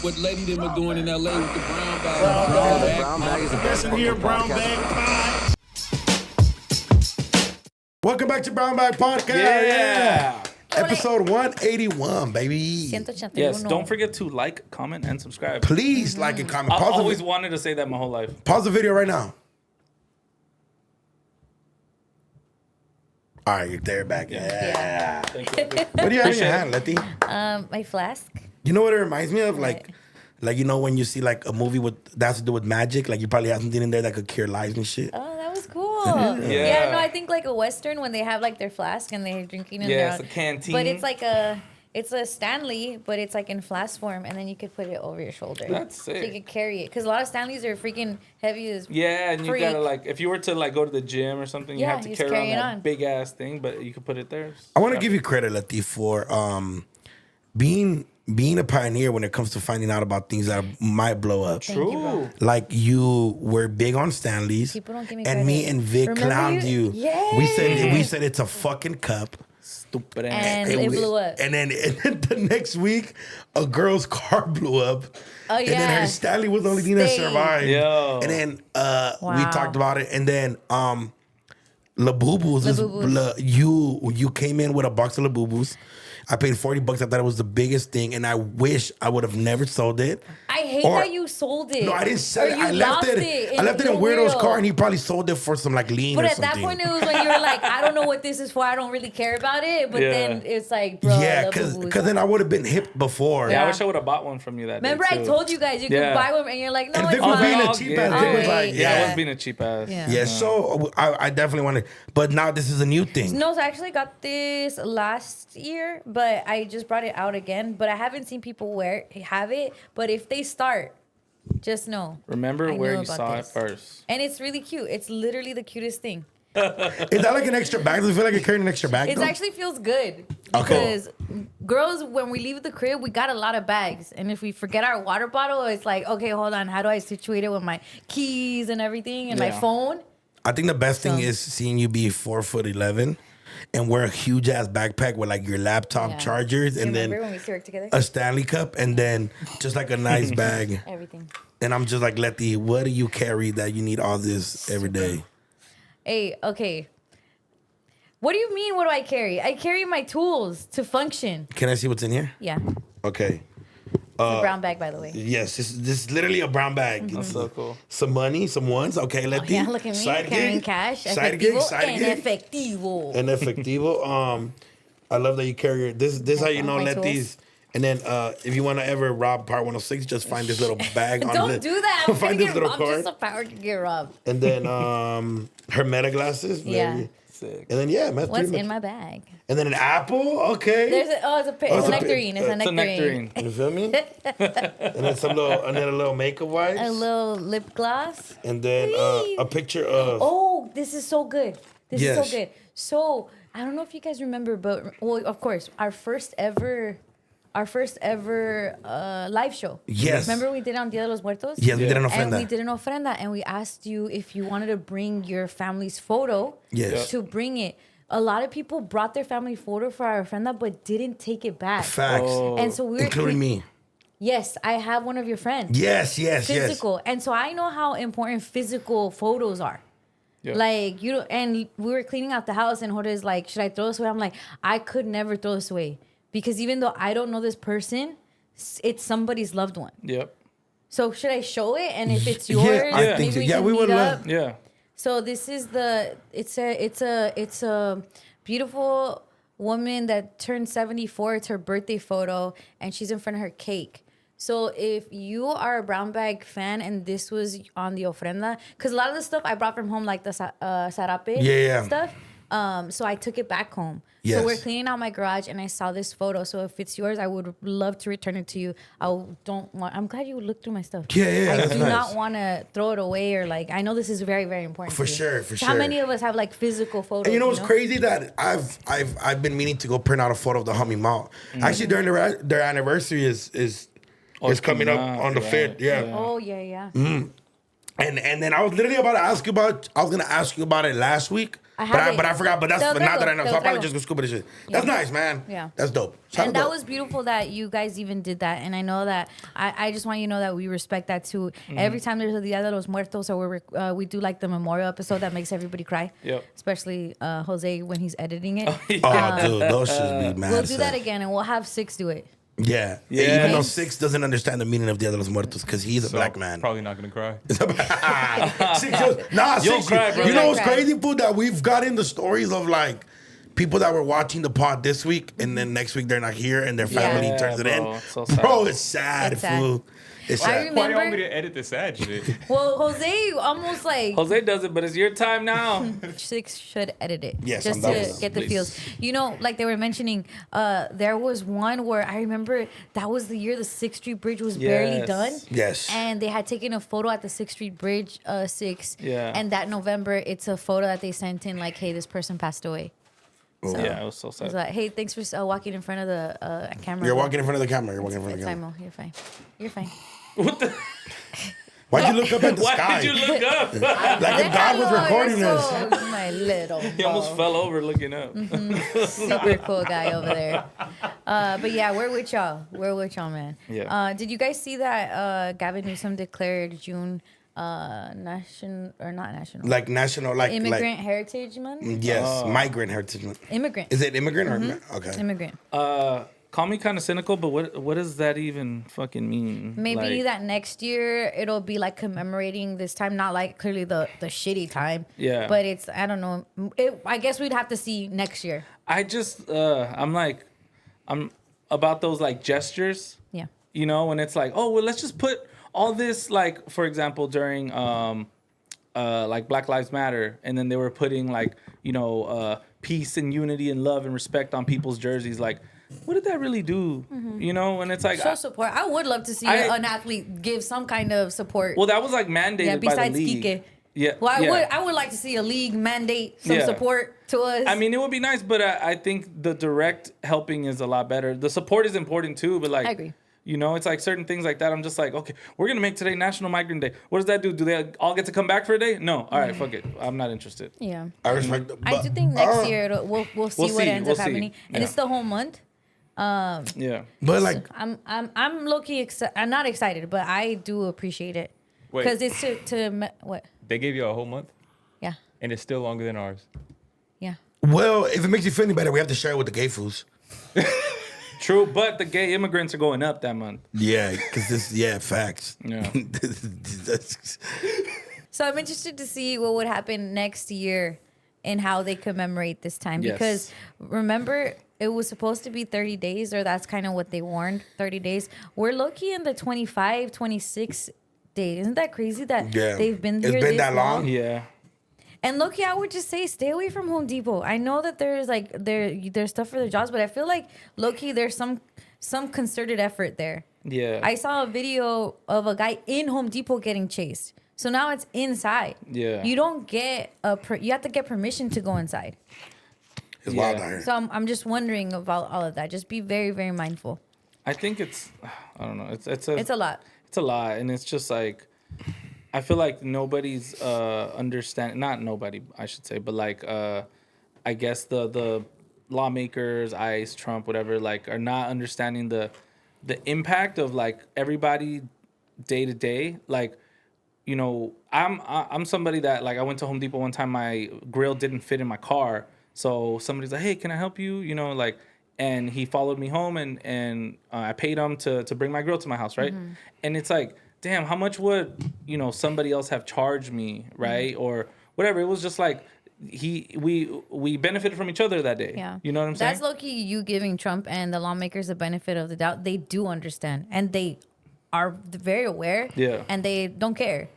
what Letty them are doing in LA with the brown bag. Brown bag is the best Listen here, Brown Bag Pod. Welcome back to Brown Bag Podcast. Yeah. Episode 181, baby. 181. Yes, don't forget to like, comment, and subscribe. Please like and comment. I've Pause always the, wanted to say that my whole life. pause the video right now. All right, you're there back. Yeah. Thank you. What do you have in your hand, Letty? My flask. You know what it reminds me of? Like you know when you see like a movie that has to do with magic, like you probably have something in there that could cure lives and shit. Oh, that was cool. Yeah. No, I think like a Western when they have like their flask and they're drinking in Yeah, their it's a canteen. But it's like it's a Stanley, but it's like in flask form, and then you could put it over your shoulder. That's So you sick. could carry it. Because a lot of Stanleys are freaking heavy as Yeah, and you freak. gotta like, if you were to like go to the gym or something, you Yeah, have to you carry just around carry it that on. big ass thing, but you could put it there. I want to give you credit, Letty, for being a pioneer when it comes to finding out about things that might blow up. Thank you, bro. True. Like you were big on Stanley's. People don't give me and me credit. and Vic Remember clowned you. you? We Yeah. said it's a fucking cup. Stupid ass. And it blew up. And then the next week, a girl's car blew up. Oh, And then yeah. her Stanley was the only thing that Stayed. survived. Yo. And then we Wow. talked about it. And then La Boo-Boos, La you came in with a box of La Boo-Boos. I paid $40. I thought it was the biggest thing, and I wish I would have never sold it. I hate Or- that you sold it. No, I didn't sell Or it. you I left lost it. I left it in the Weirdo's wheel. car, and he probably sold it for some like lean But or at something. that point, it was when you were like, I don't know what this is for. I don't really care about it. But Yeah. then it's like, bro, Yeah, La because Boo-Boos. then I would have been hip before. Yeah, I Yeah. wish I would have bought one from you that Remember, day. I too. told you guys you Yeah. could buy one, and you're like, no, And it's Vic was fine. being a I'll cheap get ass. it. Vic was Oh, like, Yeah, I yeah. was being a cheap ass. Yeah. Yeah, so I definitely wanted, but now this is a new thing. No, so I actually got this last year, but I just brought it out again. But I haven't seen people have it. But if they start, just know. Remember I where know you about saw this. it first. And it's really cute. It's literally the cutest thing. Is that like an extra bag? Does it feel like you're carrying an extra bag? It though? actually feels good. Okay. Because girls, when we leave the crib, we got a lot of bags. And if we forget our water bottle, it's like, okay, hold on. How do I situate it with my keys and everything and my Yeah. phone? I think the best thing So- is seeing you be 4'11" and wear a huge ass backpack with like your laptop Yeah. chargers and Remember then when we used to work together? a Stanley cup and then just like a nice bag. Everything. And I'm just like, Letty, what do you carry that you need all this every day? Hey, okay. What do you mean, what do I carry? I carry my tools to function. Can I see what's in here? Yeah. It's Okay. a brown bag, by the way. Yes, this is literally a brown bag. That's so cool. Some money, some ones. Okay, Letty. Yeah, look at me Side carrying gig. cash. Side gig, Efectivo side and gig. efectivo. And efectivo. I love that you carry your, this how you know My Letty's. And then if you want to ever rob Part 106, just find this little bag. on Don't the, do that. I'm gonna find this get little robbed. I'm card. just so powered to get robbed. And then her meta glasses. Yeah. Maybe. Sick. And then yeah, that's What's pretty in my... my bag? And then an apple. Okay. It's a it's a nectarine. It's a It's a nectarine. nectarine. You feel me? And then and then a little makeup wipes. A little lip gloss. And then a picture of. Oh, this is so good. This is Yes. so good. So I don't know if you guys remember, but well, of course, our first ever live show. Yes. Remember we did it on Dia de los Muertos? Yes, we did an And we ofrenda. did an ofrenda, and we asked you if you wanted to bring your family's photo. Yes. To bring it. A lot of people brought their family photo for our ofrenda, but didn't take it back. Facts. Oh. And so we were Including me. Yes, I have one of your friends. Yes. Physical. And so I know how important physical photos are. Yeah. Like, you know, and we were cleaning out the house, and Jorge's like, should I throw this away? I'm like, I could never throw this away. Because even though I don't know this person, it's somebody's loved one. Yep. So should I show it? And if it's Yeah, yours, I think maybe so. we Yeah, can we meet would love- up. Yeah. So this is it's a beautiful woman that turned 74. It's her birthday photo, and she's in front of her cake. So if you are a brown bag fan and this was on the ofrenda, because a lot of the stuff I brought from home, like the sarape Yeah. stuff, so I took it back home. Yes. So we're cleaning out my garage, and I saw this photo. So if it's yours, I would love to return it to you. I'm glad you looked through my stuff. Yeah, I that's do nice. not want to throw it away, or like, I know this is very, very important. For to you. sure, for So How sure. many of us have like physical photos? And you know what's crazy? That I've been meaning to go print out a photo of the Hummy Mount. Actually, during their anniversary is coming up on the 5th. Yeah. Oh yeah. And then I was literally about to ask you about. I was gonna ask you about it last week, I but have it. I forgot. But that's Te lo now that I know. traigo, So te I'll lo probably traigo. just go scoop this shit. That's Yeah. nice, man. Yeah. That's dope. Shout And out that dope. was beautiful that you guys even did that. And I know that I just want you to know that we respect that too. Every time there's a Dia de los Muertos or we do like the memorial episode that makes everybody cry. Yep. Especially Jose when he's editing it. Oh, dude, those should be mad. We'll do that again and we'll have 6 do it. Yeah. Yes. Even though Six doesn't understand the meaning of Dia de los Muertos because he's a black man. Probably not gonna cry. Six, Six. cry, bro. You know what's Cry. crazy, food? That we've gotten the stories of like people that were watching the pod this week and then next week they're not here and their family Yeah, turns it bro. in. It's so sad. Bro, it's sad, It's sad. fool. It's I sad. remember- Why do you want me to edit the sad shit? Well, Jose almost like Jose does it, but it's your time now. 6 should edit it. Yes, just I'm to down with that. get the Please. feels. You know, like they were mentioning, there was one where I remember that was the year the 6th Street Bridge was barely Yes. done. Yes. And they had taken a photo at the 6th Street Bridge 6. Yeah. And that November, it's a photo that they sent in like, hey, this person passed away. So, Yeah, it was so It's sad. like, hey, thanks for walking in front of the camera. You're walking in front of the camera. You're walking in front of It's the fine, camera. Mo. You're fine. You're fine. What the? Why'd you look up at the Why sky? did you look up? Like if God was Hello, recording you're this. so- My little He almost Mo. fell over looking up. Super cool guy over there. But yeah, we're with y'all. We're with y'all, man. Yeah. Did you guys see that Gavin Newsom declared June national or not national? Like national, like Immigrant Heritage Month? yes, migrant heritage. Month. Immigrant. Is it immigrant or okay? Immigrant. Call me kind of cynical, but what does that even fucking mean? Maybe Like, that next year it'll be like commemorating this time, not like clearly the shitty time. Yeah. But it's, I don't know. I guess we'd have to see next year. I just I'm about those like gestures. Yeah. You know, when it's like, oh well, let's just put all this, like for example during like Black Lives Matter, and then they were putting like, you know, peace and unity and love and respect on people's jerseys. Like, what did that really do? You know, and it's like, Show support. I would love to see an athlete give some kind of support. well, that was like mandated Yeah, by the besides league. Kike. Yeah, Well, yeah. I would like to see a league mandate some Yeah. support to us. I mean, it would be nice, but I think the direct helping is a lot better. The support is important too, but like, I agree. You know, it's like certain things like that. I'm just like, okay, we're gonna make today National Migrant Day. What does that do? Do they all get to come back for a day? No. All right, fuck it. I'm not interested. yeah. I respect. I do think next year we'll see what ends we'll up see. happening, and Yeah. it's the whole month. Yeah. But like, I'm low key I'm not excited, but I do appreciate it Wait. because it's what? They gave you a whole month, Yeah, and it's still longer than ours. yeah. well, if it makes you feel any better, we have to share it with the gay fools. True, but the gay immigrants are going up that month. Yeah, because facts. Yeah. That's- So I'm interested to see what would happen next year and how they commemorate this time. Yes. Because remember, it was supposed to be 30 days, or that's kind of what they warned, 30 days. We're lucky in the 25, 26 days. Isn't that crazy that Yeah. they've been It's here been this that long? Yeah. And look, I would just say stay away from Home Depot. I know that there's like there's stuff for the jobs, but I feel like low-key there's some concerted effort there. Yeah. I saw a video of a guy in Home Depot getting chased. So now it's inside. Yeah. You don't get you have to get permission to go inside. it's Yeah. wild out here. So I'm just wondering about all of that. Just be very, very mindful. I think it's, I don't know. It's It's a lot. It's a lot, and it's just like, I feel like nobody's understanding. Not nobody, I should say, but like, I guess the lawmakers, ICE, Trump, whatever, like, are not understanding the impact of like everybody day to day. Like, you know, I'm somebody that, like, I went to Home Depot one time. My grill didn't fit in my car, so somebody's like, "Hey, can I help you?" You know, like. And he followed me home, and I paid him to bring my grill to my house, right? And it's like, damn, how much would, you know, somebody else have charged me, right? Or whatever. It was just like we benefited from each other that day. Yeah. You know what I'm saying? That's low-key you giving Trump and the lawmakers the benefit of the doubt. They do understand, and they are very aware. Yeah. And they don't care.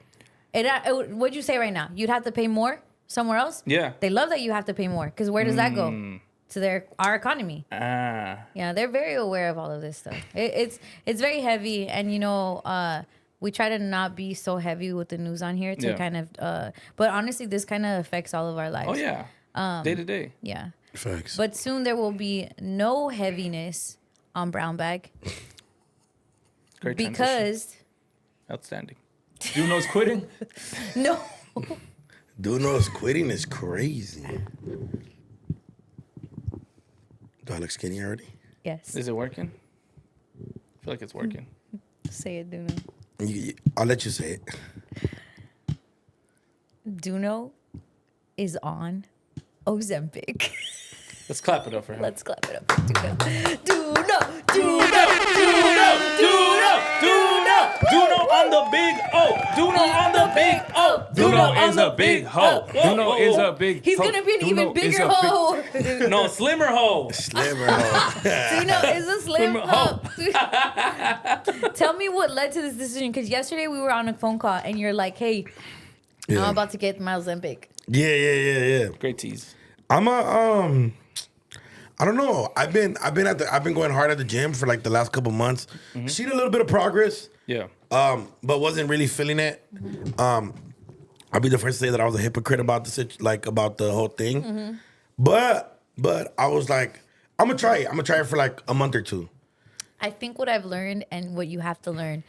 What'd you say right now? You'd have to pay more somewhere else? Yeah. They love that you have to pay more, because where does that go? To our economy. Yeah, they're very aware of all of this stuff. It's very heavy, and you know, we try to not be so heavy with the news on here to Yeah. kind of. But honestly, this kind of affects all of our lives. Oh yeah. Day to day. Yeah. Facts. But soon there will be no heaviness on Brown Bag Great transition. because Outstanding. Juno's quitting. No. Doknow's quitting is crazy. Do I look skinny already? Yes. Is it working? I feel like it's working. Say it, Duno. I'll let you say it. Duno is on Ozempic. Let's clap it up for him. Let's clap it up for Duno. Duno. Duno on the big O. Duno on the big O. Duno is a big hoe. Duno is a big. He's hoe. gonna be an Duno even is bigger a big- hoe. No, slimmer hoe. Slimmer. hoe. Duno is a slim Slimmer hoe. Tell me what led to this decision, because yesterday we were on a phone call and you're like, hey, Yeah. I'm about to get my Ozempic. Yeah. Great tease. I'm I don't know. I've been going hard at the gym for like the last couple months. Seen a little bit of progress. Yeah. But wasn't really feeling it. I'll be the first to say that I was a hypocrite about about the whole thing. But I was like, I'm gonna try it. I'm gonna try it for like a month or two. I think what I've learned and what you have to learn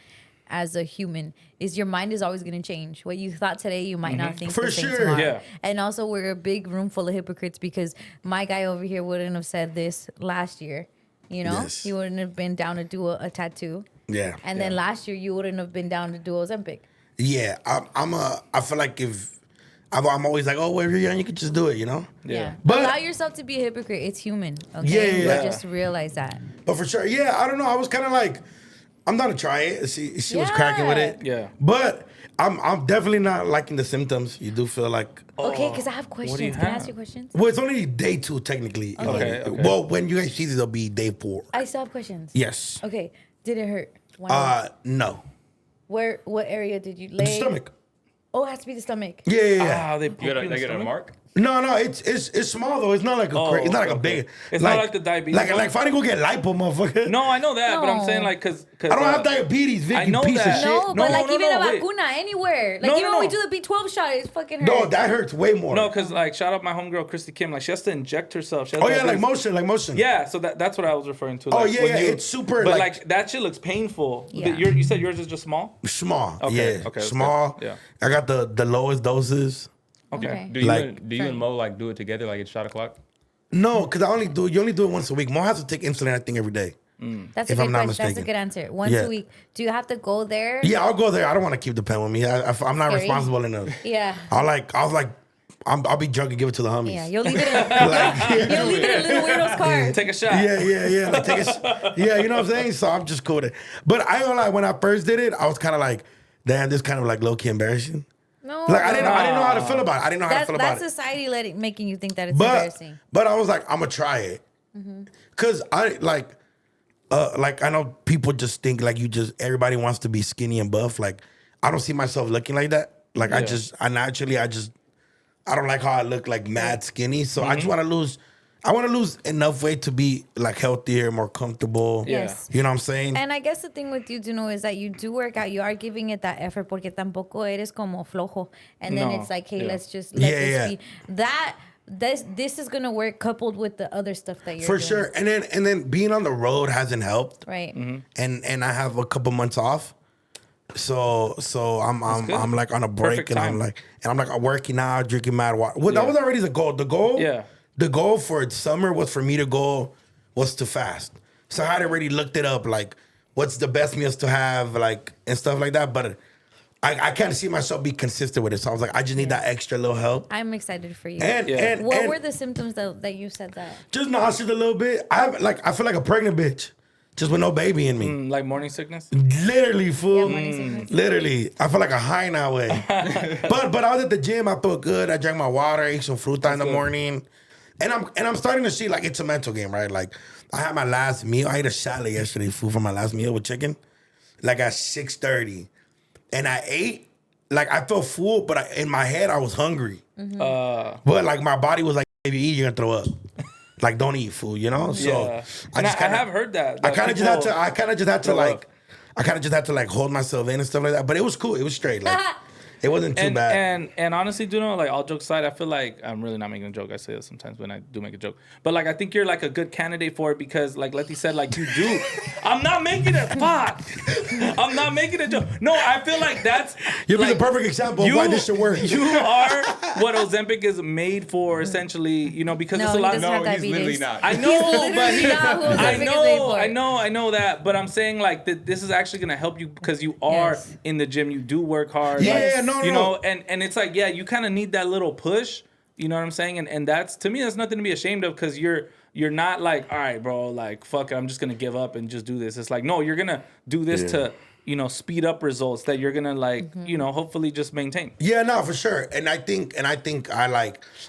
as a human is your mind is always going to change. What you thought today, you might not think For the same sure. tomorrow. Yeah. And also, we're a big room full of hypocrites because my guy over here wouldn't have said this last year. You know, Yes. he wouldn't have been down to do a tattoo. Yeah. And then last year, you wouldn't have been down to do Ozempic. Yeah. I feel like I'm always like, oh, well, if you're young, you could just do it, you know? Yeah. But- allow yourself to be a hypocrite. It's human. Okay. Yeah. But just realize that. But for sure, yeah, I don't know. I was kind of like, I'm down to try it. She was cracking with it. Yeah. But I'm definitely not liking the symptoms. You do feel like, Okay, because I have questions. do you Can I ask have? you questions? well, it's only day 2 technically. Okay. Well, when you guys see this, it'll be day 4. I still have questions. Yes. Okay. Did it hurt? Why? No. What area did you The lay? stomach. Oh, it has to be the stomach. Yeah. Ah, they You got poke a, you in the a stomach? mark? No, it's small though. It's not like it's not like a big. It's not like the diabetes Like one? if I didn't go get lipo, motherfucker. No, I know that, but I'm No. saying like because I don't have diabetes, Vic. I You know piece that. of shit. No, but like no, even a wait. vacuna anywhere. Like No, even no, when we no. do the B12 shot, it fucking hurts. No, that hurts way more. No, because like shout out my homegirl Christy Kim, like she has to inject herself. She has Oh yeah, like diabetes. motion. Yeah, so that's what I was referring to. Oh, Like, yeah, when yeah, it's super, But like- like that shit looks painful. Yeah. You said yours is just small. Small. Okay, Yeah. okay, that's Small. good. Yeah. I got the lowest doses. Okay. Do you Like- and Mo like do it together like it's shot o'clock? No, because you only do it once a week. Mo has to take insulin, I think, every day. That's if a I'm good not question. That's a mistaken. good answer. Once Yeah. a week. Do you have to go there? Yeah, I'll go there. I don't want to keep the pen with me. I'm not Scary. responsible enough. Yeah. I'll be drunk and give it to the homies. Yeah. You'll leave it in, you'll leave it in Little Weirdo's car. Take a shot. Yeah. Like yeah, you know what I'm saying? So I'm just cool with it. But I ain't gonna lie, when I first did it, I was kind of like, damn, this kind of like low key embarrassing. No. Like I didn't know how to feel about it. I didn't know how to That's, feel about that's it. society making you think that it's embarrassing. But I was like, I'm gonna try it. Cause I I know people just think like everybody wants to be skinny and buff. Like I don't see myself looking like that. Like I don't like how I look like mad skinny. So I just want to lose. I want to lose enough weight to be like healthier, more comfortable. Yes. You know what I'm saying? And I guess the thing with you, Duno, is that you do work out. You are giving it that effort porque tampoco eres como flojo. And then No. it's like, hey, Yeah. let's just let this Yeah. be. This is gonna work coupled with the other stuff that you're For doing. sure. And then being on the road hasn't helped. Right. And I have a couple months off. So I'm like on a break Perfect and time. I'm like working out, drinking mad water. Well, that Yeah. was already the goal. Yeah. The goal for summer was for me to was to fast. So I had already looked it up, like what's the best meals to have, like and stuff like that. But I can't see myself be consistent with it. So I was like, I just need that extra little help. I'm excited for you. And Yeah. and, What and were the symptoms that you said that? just nauseous a little bit. I feel like a pregnant bitch, just with no baby in me. Like morning sickness. Literally, fool. morning sickness. Literally, I feel like a high now way. but I was at the gym. I felt good. I drank my water. Ate some fruta in the good. morning, and I'm starting to see like it's a mental game, right? Like I had my last meal. I ate a salad yesterday, food for my last meal with chicken, like at 6:30, and I ate. Like I felt full, but in my head I was hungry. But like my body was like, if you eat, you're gonna throw up. Like don't eat food, you know. So Yeah. And I have heard that. I kind of just had to. people I kind of just had to throw like. up. I kind of just had to like hold myself in and stuff like that. But it was cool. It was straight. Like It wasn't too bad. And honestly, Duno, like all jokes aside, I feel like I'm really not making a joke. I say that sometimes when I do make a joke, but like I think you're like a good candidate for it because, like Letty said, like you do. I'm not making it. Fuck. I'm not making a joke. No, I feel like that's. You'll like, be the perfect example of why this should work. You are what Ozempic is made for, essentially. You know, because No, it's a he lot. doesn't have No, he's diabetes. literally not. I know, but literally not who Ozempic is made for. I know that. But I'm saying like that this is actually gonna help you because you are Yes. in the gym. You do work hard. Yeah, like, no, you no. know, and it's like you kind of need that little push. You know what I'm saying? And that's to me that's nothing to be ashamed of because you're not like, all right, bro, like fuck it, I'm just gonna give up and just do this. It's like no, you're gonna do this to speed up results that you're gonna like hopefully just maintain. Yeah, no, for sure. And I think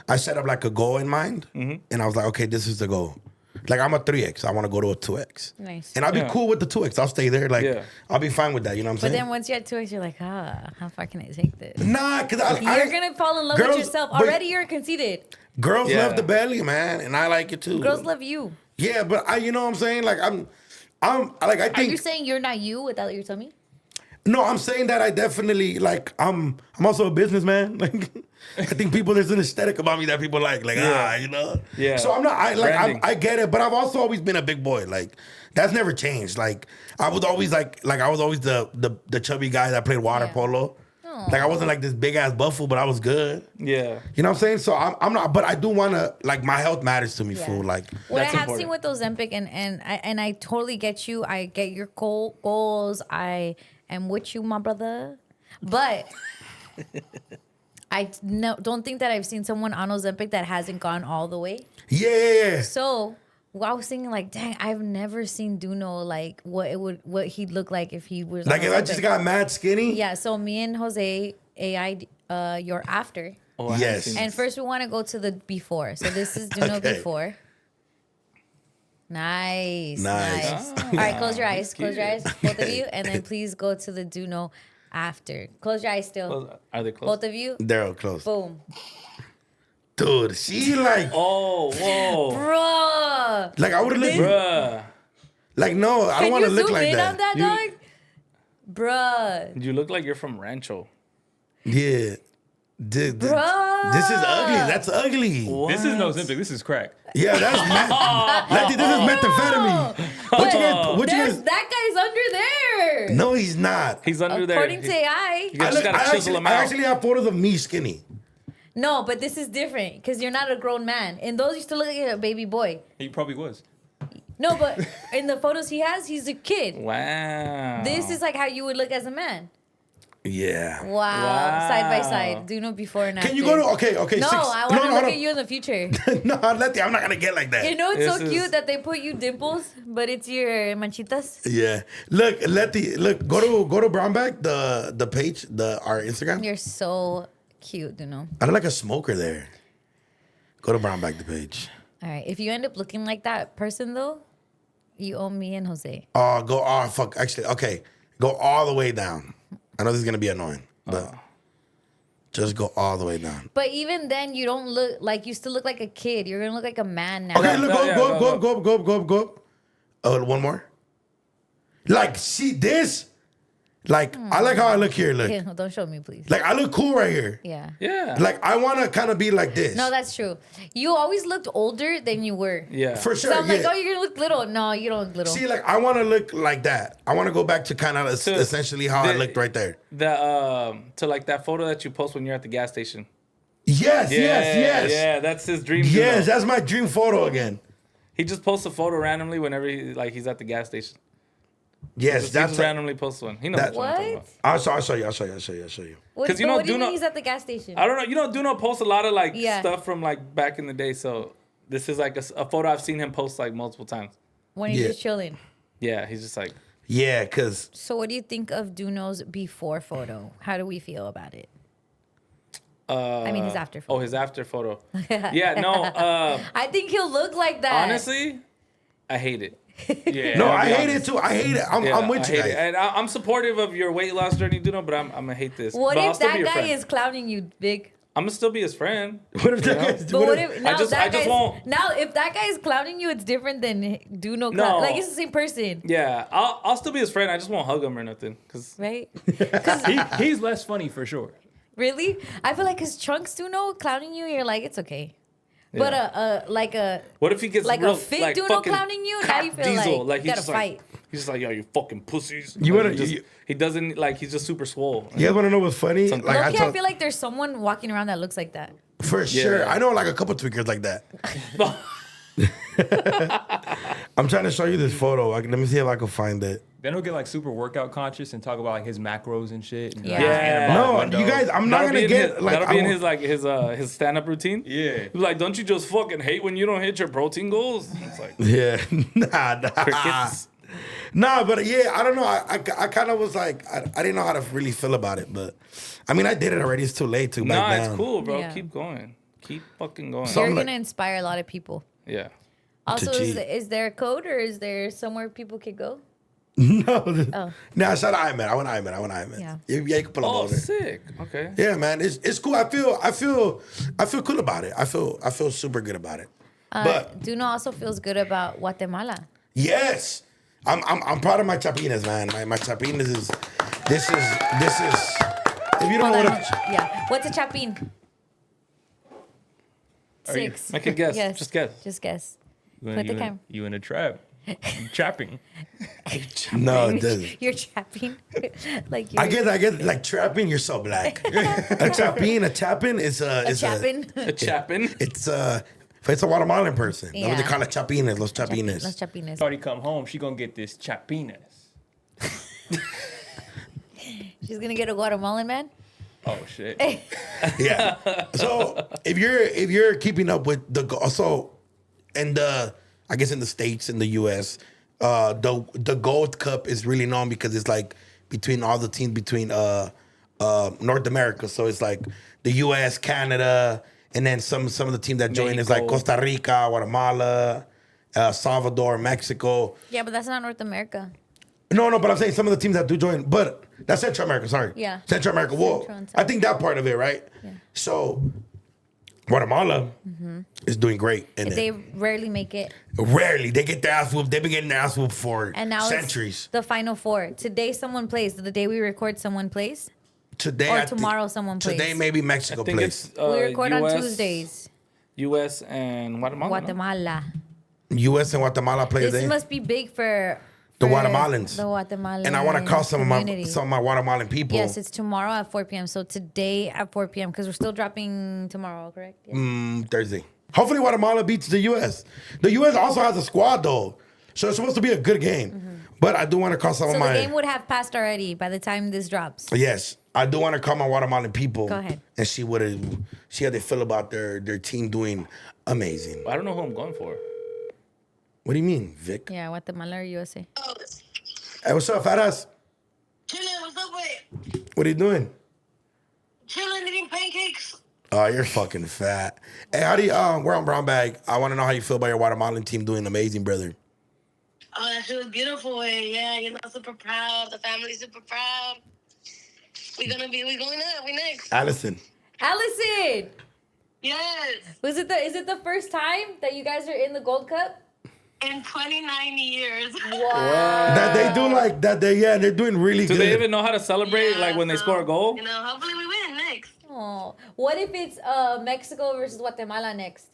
I set up like a goal in mind, and I was like, okay, this is the goal. Like I'm a 3X, I want to go to a 2X. Nice. And I'll be cool with the 2X. I'll stay there. Like I'll be fine with that. You know what I'm But saying? then once you're at 2X, you're like, how far can I take this? Nah, because You're gonna fall in love girls- with yourself. but Already you're conceited. girls Yeah. love the belly, man, and I like it too. Girls love you. Yeah, but you know what I'm saying? Like I'm like I Are you think saying you're not you without your tummy? no, I'm saying that I definitely like I'm also a businessman. Like I think there's an aesthetic about me that people like you know. Yeah. So I'm not Branding. I get it, but I've also always been a big boy. Like that's never changed. Like I was always I was always the chubby guy that played water Yeah. polo. Like I wasn't like this big ass buffalo, but I was good. Yeah. You know what I'm saying? So I'm not, but I do want to like my health matters to me, Yeah. fool. Like What That's I have important. seen with Ozempic, and I totally get you. I get your goals. I am with you, my brother. But don't think that I've seen someone on Ozempic that hasn't gone all the way. yeah. So I was thinking, like, dang, I've never seen Duno like what he'd look like if he was Like on if I just Ozempic. got mad skinny. Yeah. So me and Jose you're after. Oh, I haven't Yes. seen And first, we want to go to the before. So this is Duno Okay. before. Nice. Nice. All right, close your eyes. Close your eyes, both of you, and then please go to the Duno after. Close your eyes still. Are they close? Both of you. They're all close. Boom. Dude, she like Oh, whoa. Bruh. like I would have looked Bruh. like no, I don't Can want you to look zoom like in that. on that, You- dog? Bruh. You look like you're from Rancho. Yeah. Dude, Bruh. this is ugly. That's ugly. This is no Ozempic. This is crack. Yeah, that's Letty, this is methamphetamine. What you guys? That guy's under there. No, he's not. He's under there. According to AI. You just gotta chisel him I out. actually have photos of me skinny. No, but this is different because you're not a grown man. In those, you still look like a baby boy. He probably was. No, but in the photos he has, he's a kid. Wow. This is like how you would look as a man. Yeah. Wow. Side by side. Duno before and after. Can you go to okay? No, I want to look at you in the future. No, Letty, I'm not gonna get like that. You know, it's This so is- cute that they put you dimples, but it's your manchitas. Yeah. Look, Letty, go to Brownback, the page, our Instagram. You're so cute, Duno. I look like a smoker there. Go to Brownback the page. All right. If you end up looking like that person, though, you owe me and Jose. Fuck. Actually, okay. Go all the way down. I know this is gonna be annoying, but just go all the way down. But even then, you don't look like you still look like a kid. You're gonna look like a man now. Okay, look, yeah, go up. Oh, one more. Like, see this? Like, I like how I look here. Look, Okay, don't show me, please. like I look cool right here. Yeah. Yeah. Like, I want to kind of be like this. No, that's true. You always looked older than you were. yeah. For sure. So I'm yeah. like, oh, you're gonna look little. No, you don't look little. See, like, I want to look like that. I want to go back to kind of essentially how I looked right there. To like that photo that you post when you're at the gas station. Yes. Yeah, that's his dream. Yes, Duno. that's my dream photo again. He just posts a photo randomly whenever he's at the gas station. Yes, He that's just randomly posts one. He knows that- what I'm talking What? about. I'll show you. What, 'Cause you but know, what do you Duno- mean he's at the gas station? I don't know. You know, Duno posts a lot of like Yeah. stuff from like back in the day. So this is like a photo I've seen him post like multiple times. When he's Yeah. just chilling. Yeah, he's just like, Yeah, because So what do you think of Duno's before photo? How do we feel about it? I mean, his after photo. oh, his after photo. Yeah, no. I think he'll look like that. Honestly, I hate it. Yeah. no, I'll I be hate honest. it too. I hate it. I'm Yeah, with I you hate it. guys. And I'm supportive of your weight loss journey, Duno, but I'm gonna hate this. What but I'll if still be that your guy friend. is clowning you, big? I'm gonna still be his friend. What if that guy's But what if now just- that I just guy's, won't- now if that guy is clowning you, it's different than Duno. No. Like it's the same person, Yeah, I'll still be his friend. I just won't hug him or nothing. Cause right? He's less funny for sure. Really? I feel like his Trunks Duno clowning you, you're like, it's okay. But what if he gets like real, a fit like Duno fucking clowning you? Now Cop you feel Diesel, like you he's gotta just fight. he's just like, yo, you fucking pussies. You Like, wanna- he doesn't like. He's just super swole. You guys want to know what's funny? Something. Like Low-key, I told- feel like there's someone walking around that looks like that. for sure. I know like a couple tweakers like that. I'm trying to show you this photo. Let me see if I can find it. Then he'll get like super workout conscious and talk about like his macros and shit. And, like, Yeah. his anabolic No, window. you guys, I'm not That'll gonna be in get his, like that'll be in I his like his stand up routine. Yeah. He's like, don't you just fucking hate when you don't hit your protein goals? It's like yeah, nah. crickets. Nah, but yeah, I don't know. I kind of was like, I didn't know how to really feel about it, but I mean, I did it already. It's too late to back Nah, down. it's cool, bro. Yeah. Keep going. Keep fucking going. So- You're I'm like- gonna inspire a lot of people. Yeah. Also, cheat. is there a code or is there somewhere people could go? No, Oh. nah, shout out Iman. I want Iman. Yeah. Yeah, you can pull up Oh, over there. sick. Okay. Yeah, man, it's cool. I feel cool about it. I feel super good about it. But Duno also feels good about Guatemala. yes, I'm proud of my chapinas, man. My chapinas is this is. If you don't know Hold what on. Yeah. What's a chapin? Are you- 6. Make a guess. Yes. Just guess. Just guess. You Put the in, cam. you in a trap. You chapping. no, it doesn't. You're trapping. Like I get like trapping. You're so black. a chapin is a chapin. A chapin. It's a Guatemalan person. That's what they Yeah. call it, chapines, los chapines. Los chapines. Shorty come home, she gonna get this chapinas. She's gonna get a Guatemalan man. Oh shit. Yeah. So if you're keeping up with I guess in the States, in the US, the Gold Cup is really known because it's like between all the teams between North America. So it's like the US, Canada, and then some of the teams that join is like Mexico. Costa Rica, Guatemala, Salvador, Mexico. Yeah, but that's not North America. No, but I'm saying some of the teams that do join, but that's Central America, sorry. Yeah. Central America. Well, Central and I think that part of it, right? Yeah. So Guatemala is doing great. And They rarely make it. rarely. They get their ass whooped. They've been getting their ass whooped for And now centuries. it's the Final Four. Today someone plays. The day we record, someone plays. Today, Or I think- tomorrow someone plays. Today, maybe Mexico I think plays. it's We record on US, Tuesdays. U.S. and Guatemala. no? Guatemala. U.S. and Guatemala play This today. must be big for The for Guatemalans. The Guatemalan And I want to call some of my community. Guatemalan people. Yes, it's tomorrow at 4 p.m. So today at 4 p.m. because we're still dropping tomorrow, correct? Yeah. Thursday. Hopefully Guatemala beats the U.S. The U.S. also has a squad though, so it's supposed to be a good game. But I do want to call some So of the my game would have passed already by the time this drops. yes. I do want to call my Guatemalan people. Go ahead. And see how they feel about their team doing amazing. I don't know who I'm going for. What do you mean, Vic? Yeah, Guatemala or USA. Hey, what's up, fat ass? Chilling, what's up with? What are you doing? Chilling, eating pancakes. Oh, you're fucking fat. Hey, how do you, we're on Brown Bag. I want to know how you feel about your Guatemalan team doing amazing, brother. Oh, that shit was beautiful. Yeah, super proud. The family's super proud. We going up. We next. Allison. Allison, Yes. is it the first time that you guys are in the Gold Cup? In 29 years. That they do like that. They're doing really Do good. they even know how to celebrate Yeah, like when they so, score a goal? Hopefully we win next. Oh, what if it's Mexico versus Guatemala next?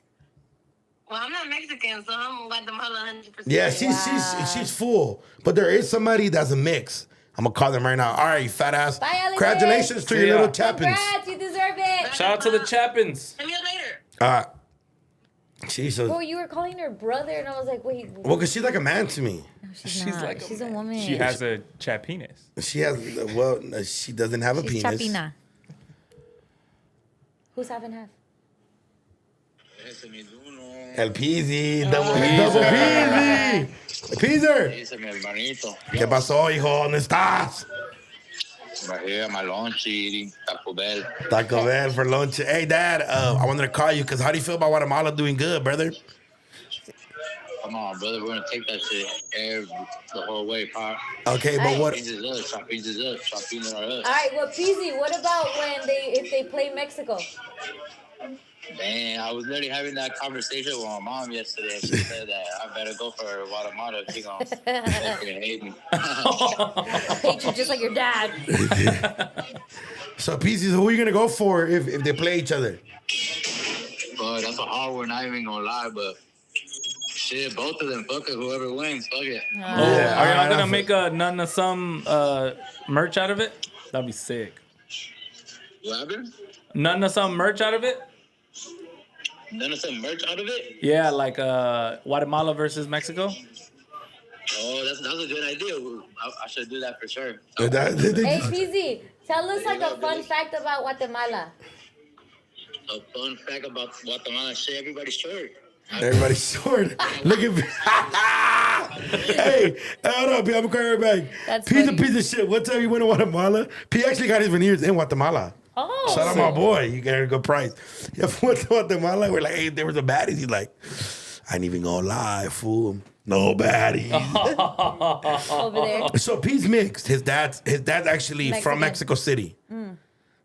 Well, I'm not Mexican, so I'm Guatemala 100%. Yeah, Wow. she's full, but there is somebody that's a mix. I'm gonna call them right now. All right, you fat ass. Bye, Allison. Congratulations to See your ya. little chappins. Congrats, you deserve it. Shout out to the Chapins. See you later. She's Bro, a you were calling her brother, and I was like, wait. well, cause she's like a man to me. She's she's not. like a She's a man. woman. She has a chapinas. She has she doesn't have a She's penis. chapina. Who's half and half? El Peasy, double Peasy. Peaser. Dice mi hermanito. ¿Qué pasó, hijo? ¿Dónde estás? Bajé a my lunch eating Taco Bell. Taco Bell for lunch. Hey, Dad, I wanted to call you because how do you feel about Guatemala doing good, brother? Come on, brother. We're going to take that shit the whole way, Pop. Okay, but what? Beans is us. Chop beans is us. Chop beans are us. All right, well, Peasy, what about if they play Mexico? Man, I was literally having that conversation with my mom yesterday. She said that I better go for Guatemala. She gonna fucking hate me. Hate you just like your dad. So, Pieces, who are you going to go for if they play each other? But that's a hard one. Not even gonna lie, but shit, both of them. Fuck it. Whoever wins, fuck it. Are y'all gonna I make a none of some merch out of it? That'd be sick. What happened? None of some merch out of it? None of some merch out of it. Yeah, like Guatemala versus Mexico. Oh, that's a good idea. I should do that for sure. Hey, PZ, tell us like a fun fact about Guatemala. A fun fact about Guatemala: shit, everybody's short. Everybody's short. Look at me. Hey, hold up, P. I'm coming right back. That's P's a funny. piece of shit. What time you went to Guatemala? P actually got his veneers in Guatemala. Oh. Shout out my boy. You got a good price. Yeah, went to Guatemala. We're like, hey, there was a baddies. He's like, I ain't even gonna lie, fool. No baddies. Over there. So P's mixed. His dad's actually Mexican. from Mexico City.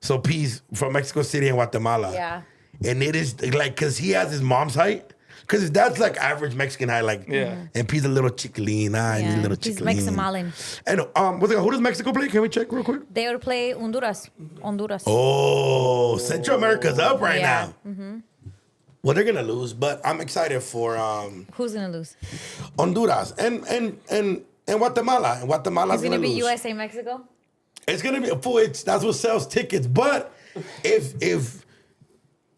So P's from Mexico City and Guatemala. Yeah. And it is like, cause he has his mom's height. Cause his dad's like average Mexican height, like, and P's a little chiquilina, and he's a little He's chiquilin. Mexican. And what's it, who does Mexico play? Can we check real quick? They would play Honduras. Oh, Central America's up right Yeah. now. Well, they're gonna lose, but I'm excited for Who's gonna lose? Honduras and Guatemala. And Guatemala's It's gonna be lose. USA Mexico. It's gonna be full. That's what sells tickets. But if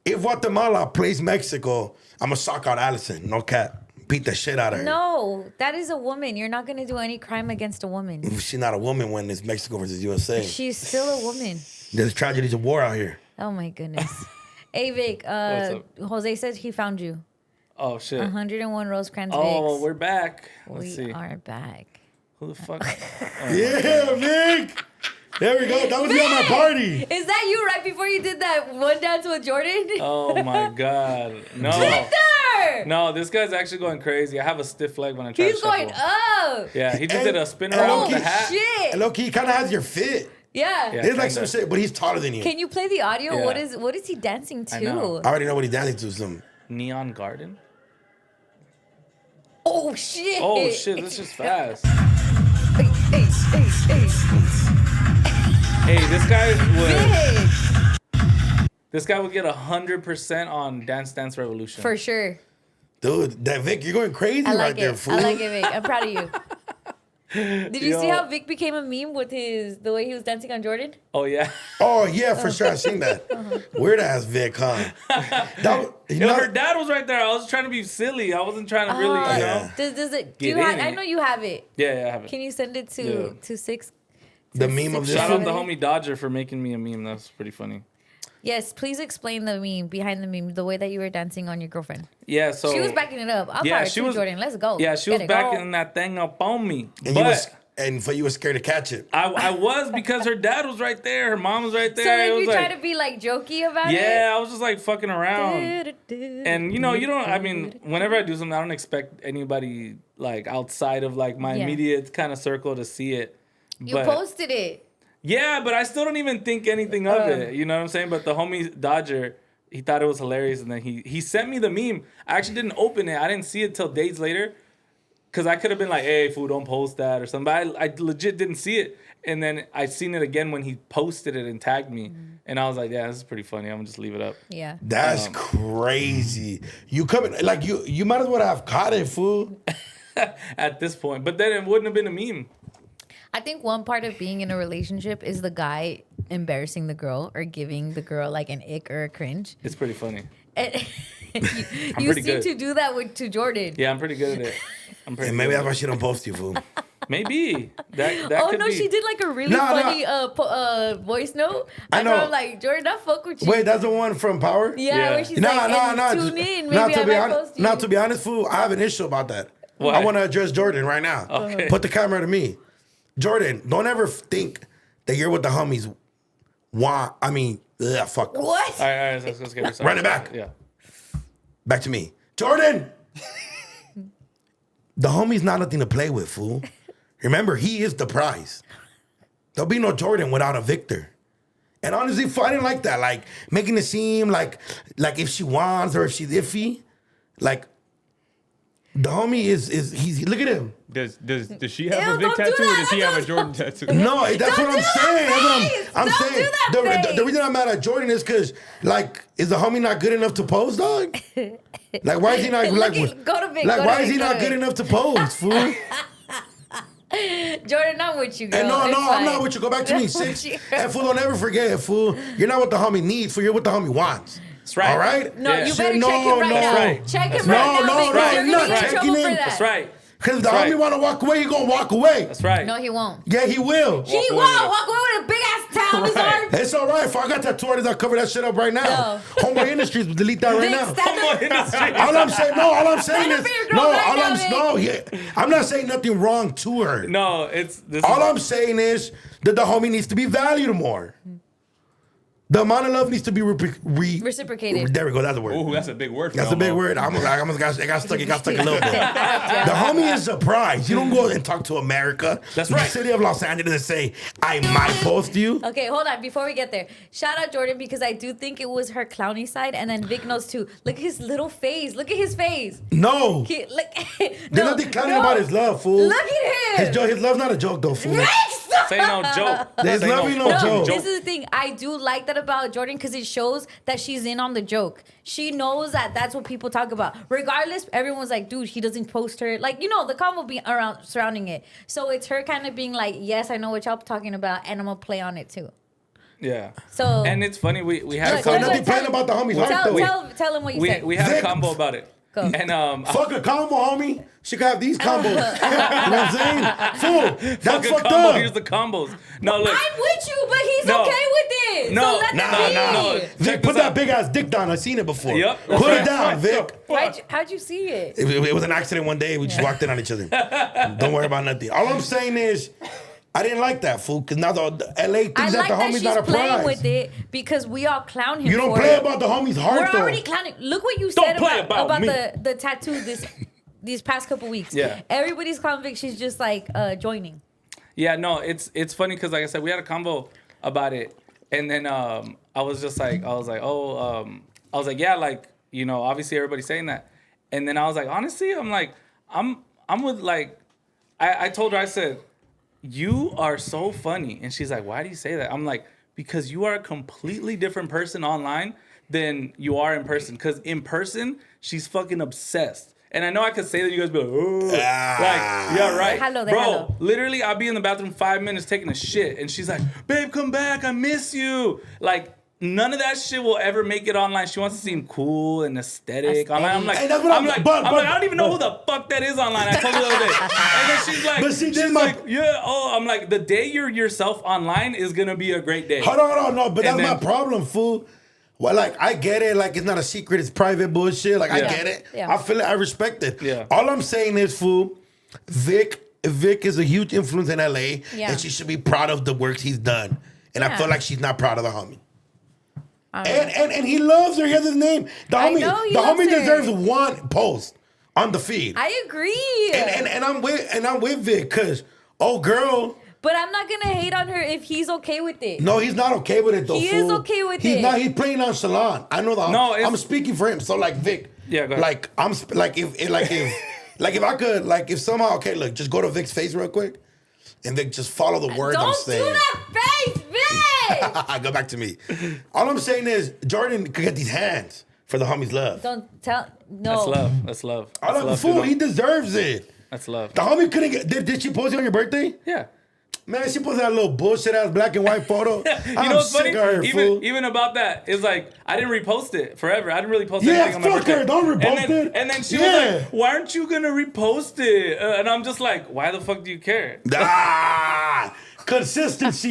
Guatemala plays Mexico, I'm gonna sock out Allison. No cap. Beat the shit out of her. No, that is a woman. You're not gonna do any crime against a woman. She's not a woman when it's Mexico versus USA. She's still a woman. There's tragedies of war out here. Oh my goodness. Hey Vic, up? Jose says he found you. Oh shit. 101 Rosecrans Oh, Vics. we're back. Let's We see. are back. Who the fuck? Yeah, Vic. There we go. That was me on my party. Is that you right before you did that one dance with Jordan? Oh my god. No. Victor! No, this guy's actually going crazy. I have a stiff leg when I try He's to shuffle. going up. Yeah, he just And- did a spin and around with low-key the hat. Shit. And low-key, he kind of has your fit. Yeah. Yeah. There's like some kinda. shit, but he's taller than you. Can you play the audio? Yeah. What is he dancing to? I know. I already know what he's dancing to. Some. Neon Garden? Oh shit. Oh shit, this is fast. Hey, hey, hey, hey. Hey, Vic, this guy would get 100% on Dance Dance Revolution. for sure. Dude, that Vic, you're going crazy I right like there, it. fool. I like it, Vic. I'm proud of you. Did you see Yo. how Vic became a meme with the way he was dancing on Jordan? Oh yeah. Oh, yeah, for sure. I seen that. Weird ass Vic, huh? Yo, her dad was right there. I was trying to be silly. I wasn't trying to really, you know. yeah. Does it? Do Get you have? in I it. know you have it. Yeah, I have it. Can you send it Yeah. to six? The meme of this Shout out one? the homie Dodger for making me a meme. That was pretty funny. Yes, please explain the meme behind the meme, the way that you were dancing on your girlfriend. Yeah, so She was backing it up. I'm Yeah, proud she too, was- Jordan. Let's go. Yeah, she Get was it. backing that thing up on me. And you were scared to catch it. I was because her dad was right there. Her mom was right there. So It then was you like, try to be like jokey about yeah, I was just like fucking around. it. And you know, you don't. I mean, whenever I do something, I don't expect anybody like outside of like my Yeah. immediate kind of circle to see it. You But posted it. yeah, but I still don't even think anything of it. You know what I'm saying? But the homie Dodger, he thought it was hilarious, and then he sent me the meme. I actually didn't open it. I didn't see it till days later. Cause I could have been like, "Hey, fool, don't post that" or something. But I legit didn't see it, and then I seen it again when he posted it and tagged me, and I was like, "Yeah, this is pretty funny. I'm gonna just leave it up." Yeah. That's crazy. You coming like you might as well have caught it, fool. At this point, but then it wouldn't have been a meme. I think one part of being in a relationship is the guy embarrassing the girl or giving the girl like an ick or a cringe. It's pretty funny. And you pretty seem good. to do that to Jordan. Yeah, I'm pretty good at it. I'm pretty. And maybe good that's at why she don't post you, fool. it. Maybe that Oh could no, be. she did like a really No, funny voice note. I know. I'm like, Jordan, I fuck with you. Wait, that's the one from Power? yeah, Yeah. where she's No, like, no, and no. tune in. Maybe I might post you. To be honest, fool, I have an issue about that. Why? I want to address Jordan right now. Okay. Put the camera to me. Jordan, don't ever think that you're with the homies. Fuck. What? All right, let's get this. Run it back. Yeah. Back to me. Jordan! The homie's not nothing to play with, fool. Remember, he is the prize. There'll be no Jordan without a Victor. And honestly, fool, I didn't like that. Like, making it seem like if she wants or if she's iffy. Like, the homie he's look at him. Does she have Ew, a Vic don't do tattoo or that. does he have a Jordan tattoo? No, that's what I'm saying. That's what face. I'm Don't saying. do that The face. reason I'm mad at Jordan is because, like, is the homie not good enough to pose, dog? Like, why is he not Look like? at- go to Vic, Like, go to why Vic, is he go not to good Vic. enough to pose, fool? Jordan, I'm with you, girl. And no, It's I'm fine. not with you. Go back to me, I'm six. with you. And fool, don't ever forget, fool. You're not what the homie needs, fool. You're what the homie wants. That's right. All right? No, Yeah. you Shit, better check him right now. right. Check him That's right right. now, No, because no, you're I'm gonna not get in checking trouble for him. that. That's right. Because if the That's homie right. want to walk away, he going to walk away. That's right. No, he won't. Yeah, he will. He away won't with it. walk away with a big ass towel in his Right. arm. It's all right. If I got that artists, I'll cover that shit up right now. No. Homeboy Industries, delete that right Vic, now. stand up. All I'm saying, no, all I'm saying Stand up is, for your girl right now, I'm not saying nothing wrong to her. No, it's this. All I'm saying is that the homie needs to be valued more. The amount of love needs to be Reciprocated. There we go. That's the word. Ooh, that's a big word. For That's a big homo. word. I almost got stuck. It got stuck a little bit. The homie is surprised. You don't go and talk to America. That's the right. city of Los Angeles and say, I might post you. Okay, hold on. Before we get there, shout out Jordan because I do think it was her clowny side, and then Vic knows too. Look at his little face. Look at his face. No. Look. There's nothing clowning about his love, fool. Look at him. His love's not a joke, though, fool. Vic, stop. Say no joke. There's Say love ain't no fucking joke. This is the thing. I do like that about Jordan because it shows that she's in on the joke. She knows that that's what people talk about. Regardless, everyone's like, dude, he doesn't post her. Like, you know, the combo be around surrounding it. So it's her kind of being like, yes, I know what y'all talking about, and I'm gonna play on it too. Yeah. So And it's funny. We had Look, So a look, nothing tell- playing about the homie's heart, though. tell him what you said. we had a Vic- combo about it. Go. And Fuck a combo, homie. She could have these combos. You know what I'm saying? Fool. That's fuck a fucked combo. up. Here's the combos. No, look. I'm with you, but he's No. okay with it. No, so let no, that no. be. Check Vic, this put that out. big ass dick down. I've seen it before. Yep. Put it down, Vic. How'd you see it? It was an accident one day. We just walked in on each other. Don't worry about nothing. All I'm saying is, I didn't like that, fool, because now the LA thinks I that like the that homie's she's not a playing prize. with it because we all clown him. You don't for play it. about the homie's heart, We're though. already clowning. Look what you Don't said play about about me. the tattoo these past couple weeks. Yeah. Everybody's clowning. She's just like joining. Yeah, no, it's funny because like I said, we had a combo about it, and then I was like, yeah, like, you know, obviously everybody's saying that, and then I was like, honestly, I'm with like, I told her, I said, you are so funny, and she's like, why do you say that? I'm like, because you are a completely different person online than you are in person, because in person she's fucking obsessed. And I know I could say that, you guys be like, oh, like, yeah, right. Déjalo, Bro, déjalo. literally, I'll be in the bathroom 5 minutes taking a shit, and she's like, babe, come back, I miss you. Like, none of that shit will ever make it online. She wants to seem cool and aesthetic. Online. I'm like, Hey, that's what I'm like, but- I don't even know who the fuck that is online. I told her the other day. And then she's like, But see, this she's my- like, yeah, oh, I'm like, the day you're yourself online is gonna be a great day. Hold on, no, but that's And my then- problem, fool. Well, like, I get it. Like, it's not a secret. It's private bullshit. Like, I Yeah. get it. Yeah. I feel it. I respect it. Yeah. All I'm saying is, fool, Vic is a huge influence in LA, Yeah. and she should be proud of the work he's done. And I Yeah. feel like she's not proud of the homie. And he loves her. He has his name. The I homie, know he the loves homie her. deserves one post on the feed. I agree. And I'm with Vic, cause girl. But I'm not gonna hate on her if he's okay with it. No, he's not okay with it though. He fool. is okay with he's it. Not. He's playing nonchalant. I know that. No, I'm speaking for him. So like Vic. Yeah, go ahead. Like if I could if somehow look, just go to Vic's face real quick, and then just follow the words I'm Don't saying. do that face, Vic. Go back to me. All I'm saying is Jordan could get these hands for the homie's love. Don't tell. No. That's love. That's love. I That's love love, fool. dude. He deserves it. That's love. The homie couldn't get. Did she post it on your birthday? Yeah. Man, she posted that little bullshit ass black and white photo. You know what's funny? sick of her, fool. Even about that, it's like I didn't repost it forever. I didn't really post Yeah, anything on my fuck birthday. her. Don't repost and then, it. And then she Yeah. was like, "Why aren't you gonna repost it?" And I'm just like, "Why the fuck do you care?" Consistency.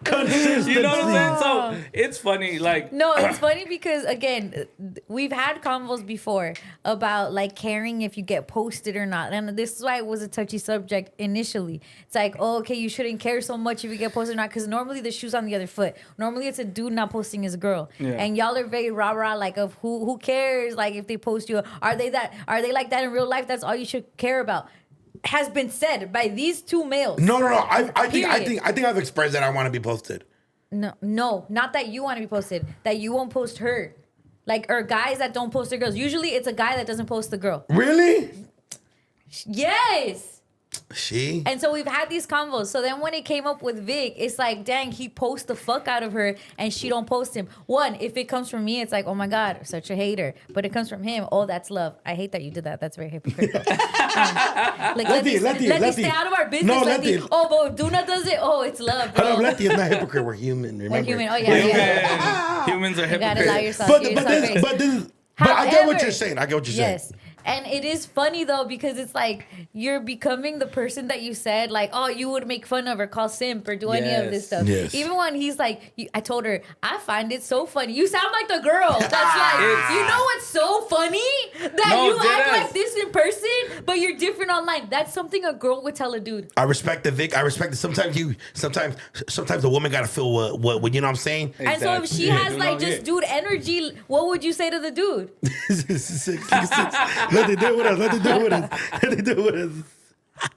Consistency. You know what I'm saying? So it's funny, like No, it's funny because again, we've had convos before about like caring if you get posted or not, and this is why it was a touchy subject initially. It's like, oh, okay, you shouldn't care so much if you get posted or not, because normally the shoe's on the other foot. Normally it's a dude not posting his girl, Yeah. and y'all are very rah rah like of who cares like if they post you. Are they like that in real life? That's all you should care about. Has been said by these two males. No. I think Period. I've expressed that I want to be posted. No, not that you want to be posted. That you won't post her, or guys that don't post their girls. Usually, it's a guy that doesn't post the girl. Really? Yes. She. And so we've had these convos. So then when it came up with Vic, it's like, dang, he posts the fuck out of her and she don't post him. One, if it comes from me, it's like, oh my God, such a hater. But it comes from him, oh, that's love. I hate that you did that. That's very hypocritical. Like, Letty, Letty, stay out of our business. No, Letty. Letty. Oh, but if Duna does it, oh, it's love, bro. Hold up, Letty is not hypocrite. We're human. Remember? We're human. Oh, yeah. Humans are You gotta allow hypocrites. yourself. Give yourself grace. But I get what However, you're saying. I get what you're saying. Yes. And it is funny though, because it's like you're becoming the person that you said, like, oh, you would make fun of or call simp or do any of this stuff. Yes. Even when he's like, I told her, I find it so funny. You sound like the girl that's like, you know what's so funny? That you act like this in person, but you're different online. That's something a girl would tell a dude. I respect the Vic. I respect it. Sometimes the woman gotta feel what you know what I'm saying? Exactly. And so if she has like just dude energy, what would you say to the dude? Six. Let they do it with us. Let they do it with us. Let they do it with us.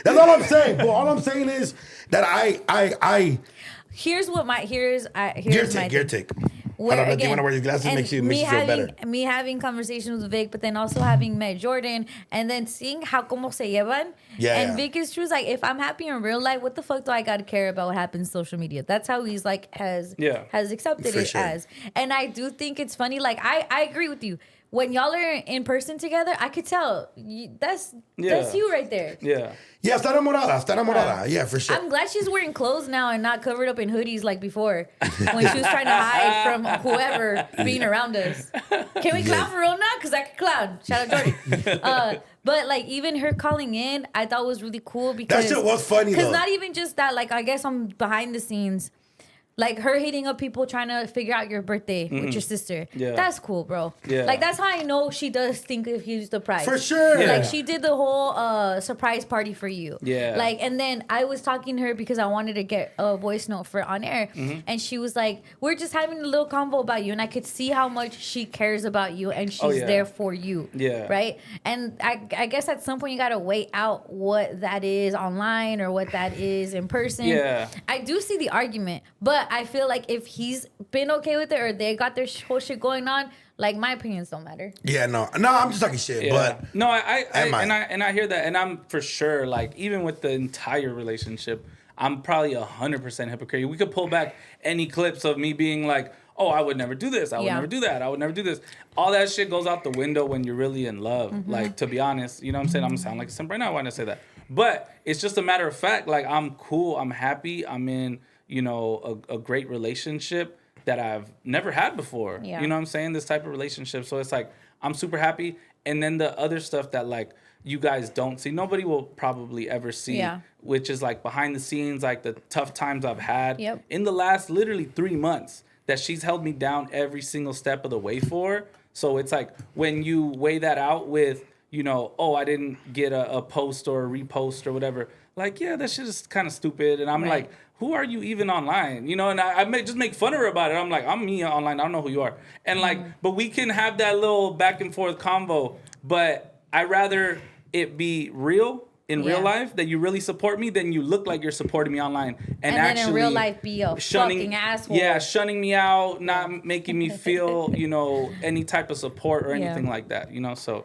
That's all I'm saying. But all I'm saying is that I Here's my your take. Where, I don't know. again, Do you want to wear your glasses? Makes you feel better. Me having conversations with Vic, but then also having met Jordan, and then seeing how como se llevan. Yeah. And Vic is true. Like, if I'm happy in real life, what the fuck do I got to care about what happens on social media? That's how he's like has accepted it as. And I do think it's funny. Like, I agree with you. When y'all are in person together, I could tell that's you right there. Yeah. Yeah, está enamorada. Yeah, for sure. I'm glad she's wearing clothes now and not covered up in hoodies like before when she was trying to hide from whoever being around us. Can we clown for real now? Because I can clown. Shout out Jordan. But like even her calling in, I thought was really cool because that shit was funny though. Because not even just that, like I guess I'm behind the scenes. Like her hitting up people trying to figure out your birthday with your sister. Yeah. That's cool, bro. Yeah. Like that's how I know she does think of you the prize. For sure. Like she did the whole surprise party for you. Yeah. Like, and then I was talking to her because I wanted to get a voice note for on air. Mm-hmm. And she was like, we're just having a little convo about you. And I could see how much she cares about you and she's there for you. Yeah. Right? And I guess at some point you got to weigh out what that is online or what that is in person. Yeah. I do see the argument, but I feel like if he's been okay with it or they got their whole shit going on, like my opinions don't matter. Yeah, no, I'm just talking shit. But no, I hear that, and I'm for sure like even with the entire relationship, I'm probably 100% hypocrite. We could pull back any clips of me being like, oh, I would never do this. I would never do that. I would never do this. All that shit goes out the window when you're really in love. Mm-hmm. Like, to be honest, you know what I'm saying? I'm gonna sound like a simp right now when I say that. But it's just a matter of fact. Like, I'm cool. I'm happy. I'm in, you know, a great relationship that I've never had before. Yeah. You know what I'm saying? This type of relationship. So it's like, I'm super happy. And then the other stuff that, like, you guys don't see, nobody will probably ever see, which is, like, behind the scenes, like, the tough times I've had in the last literally 3 months that she's held me down every single step of the way for. So it's like, when you weigh that out with, you know, oh, I didn't get a post or a repost or whatever, like, yeah, that shit is kind of stupid. And I'm like, who are you even online? You know, and I may just make fun of her about it. I'm like, I'm me online. I don't know who you are. And like, but we can have that little back and forth convo. But I rather it be real in real life, that you really support me, than you look like you're supporting me online. And actually, then in real life be a fucking asshole. Yeah, shunning me out, not making me feel, you know, any type of support or anything like that. You know, so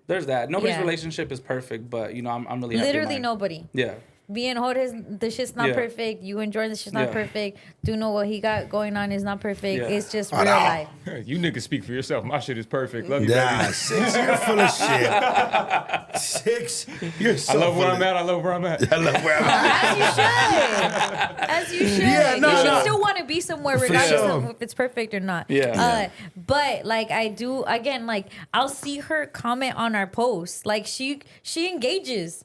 there's that. Nobody's relationship is perfect, but you know, I'm really happy. Literally nobody. Yeah. Me and Jorge's, the shit's not perfect. You and Jordan, the shit's not perfect. Do know what he got going on is not perfect. It's just real life. You niggas speak for yourself. My shit is perfect. Love you, baby. Six, you're full of shit. Six, you're so I love where I'm at. I love where I'm at. I love where I'm at. As you should. Yeah, no, you should still want to be somewhere regardless of if it's perfect or not. Yeah. But like I do, again, like I'll see her comment on our posts. Like she engages.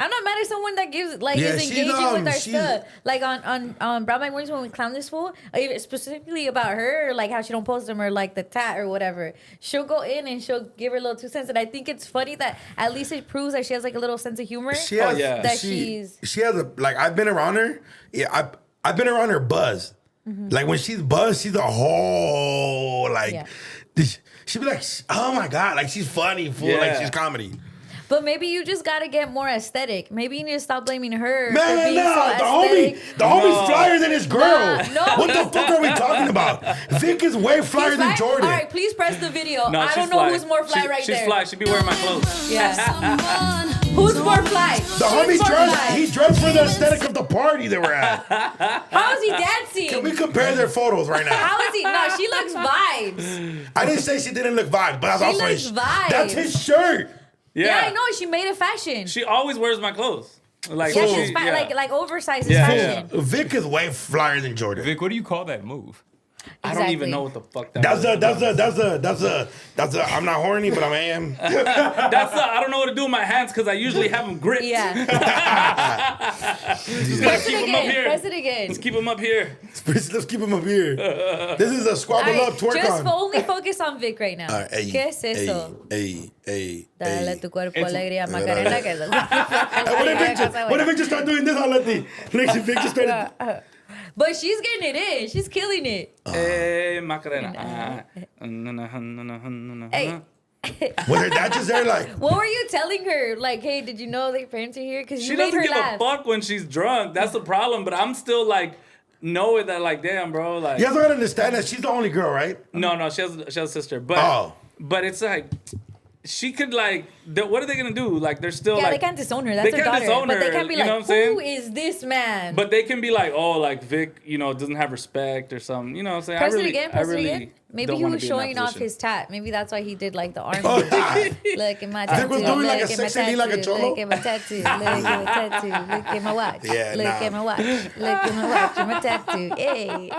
I'm not mad at someone that gives is engaging with our stuff. Like on Brown Bag Mornings when we clown this fool, specifically about her, like how she don't post them or like the tat or whatever. She'll go in and she'll give her little 2 cents, and I think it's funny that at least it proves that she has like a little sense of humor. She has, she has a like I've been around her. Yeah, I've been around her buzz. Mm-hmm. Like when she's buzzed, she's a whole like. She'd be like, oh my god, like she's funny, fool, like she's comedy. But maybe you just gotta get more aesthetic. Maybe you need to stop blaming her. Man, for being so aesthetic. The homie's flyer than his girl. What the fuck are we talking about? Vic is way flyer than Jordan. All right, please press the video. I don't know who's more fly right there. She's fly. She be wearing my clothes. Yeah. Who's more fly? The homie dressed. He dressed for the aesthetic of the party they were at. How is he dancing? Can we compare their photos right now? How is he? No, she looks vibes. I didn't say she didn't look vibes, but I was also looks vibes. That's his shirt. Yeah, I know. She made it fashion. She always wears my clothes. Like, Yeah, she- she's like oversized is Yeah, fashion. Vic is way flyer than Jordan. Vic, what do you call that move? I don't even Exactly. know what the fuck that That's a, I'm not horny, but I am. I don't know what to do with my hands because I usually have them gripped. Yeah. Just gotta Press keep it them up again. here. Press it again. Let's keep them up here. Let's keep him up here. This is a squabble All up twerk just on. only focus on Vic right now. Hey, ¿Qué es eso? Hey. Dale tu cuerpo It's- alegría, Macarena. que- What if Vic just start doing this on Letty? Like Vic just started. But she's getting it in. She's killing it. Hey, Macarena. Hey. Was her dad just there like? What were you telling her? Like, hey, did you know their parents are here? Because She you made doesn't her give laugh. a fuck when she's drunk. That's the problem. But I'm still like, knowing that, like, damn, bro. Like, You guys don't understand that she's the only girl, right? no, she has a sister. But Oh. but it's like, she could like, what are they gonna do? Like, they're still Yeah, like, they can't disown her. That's they her can't daughter. disown But they her, can't be you know like, what I'm who saying? is this man? But they can be like, oh, like Vic, doesn't have respect or something. You know what I'm saying? Press I really, it again. I Press really it again. Maybe don't he wanna was be in that showing off position. his tat. Maybe that's why he did like the arm. Oh, Look at my tattoo. was doing like a Look at my sexy like a tattoo. cholo? Look at my tattoo. Look at my tattoo. Look at my watch. Yeah, Look nah. at my watch. Look at my watch and my tattoo. Hey.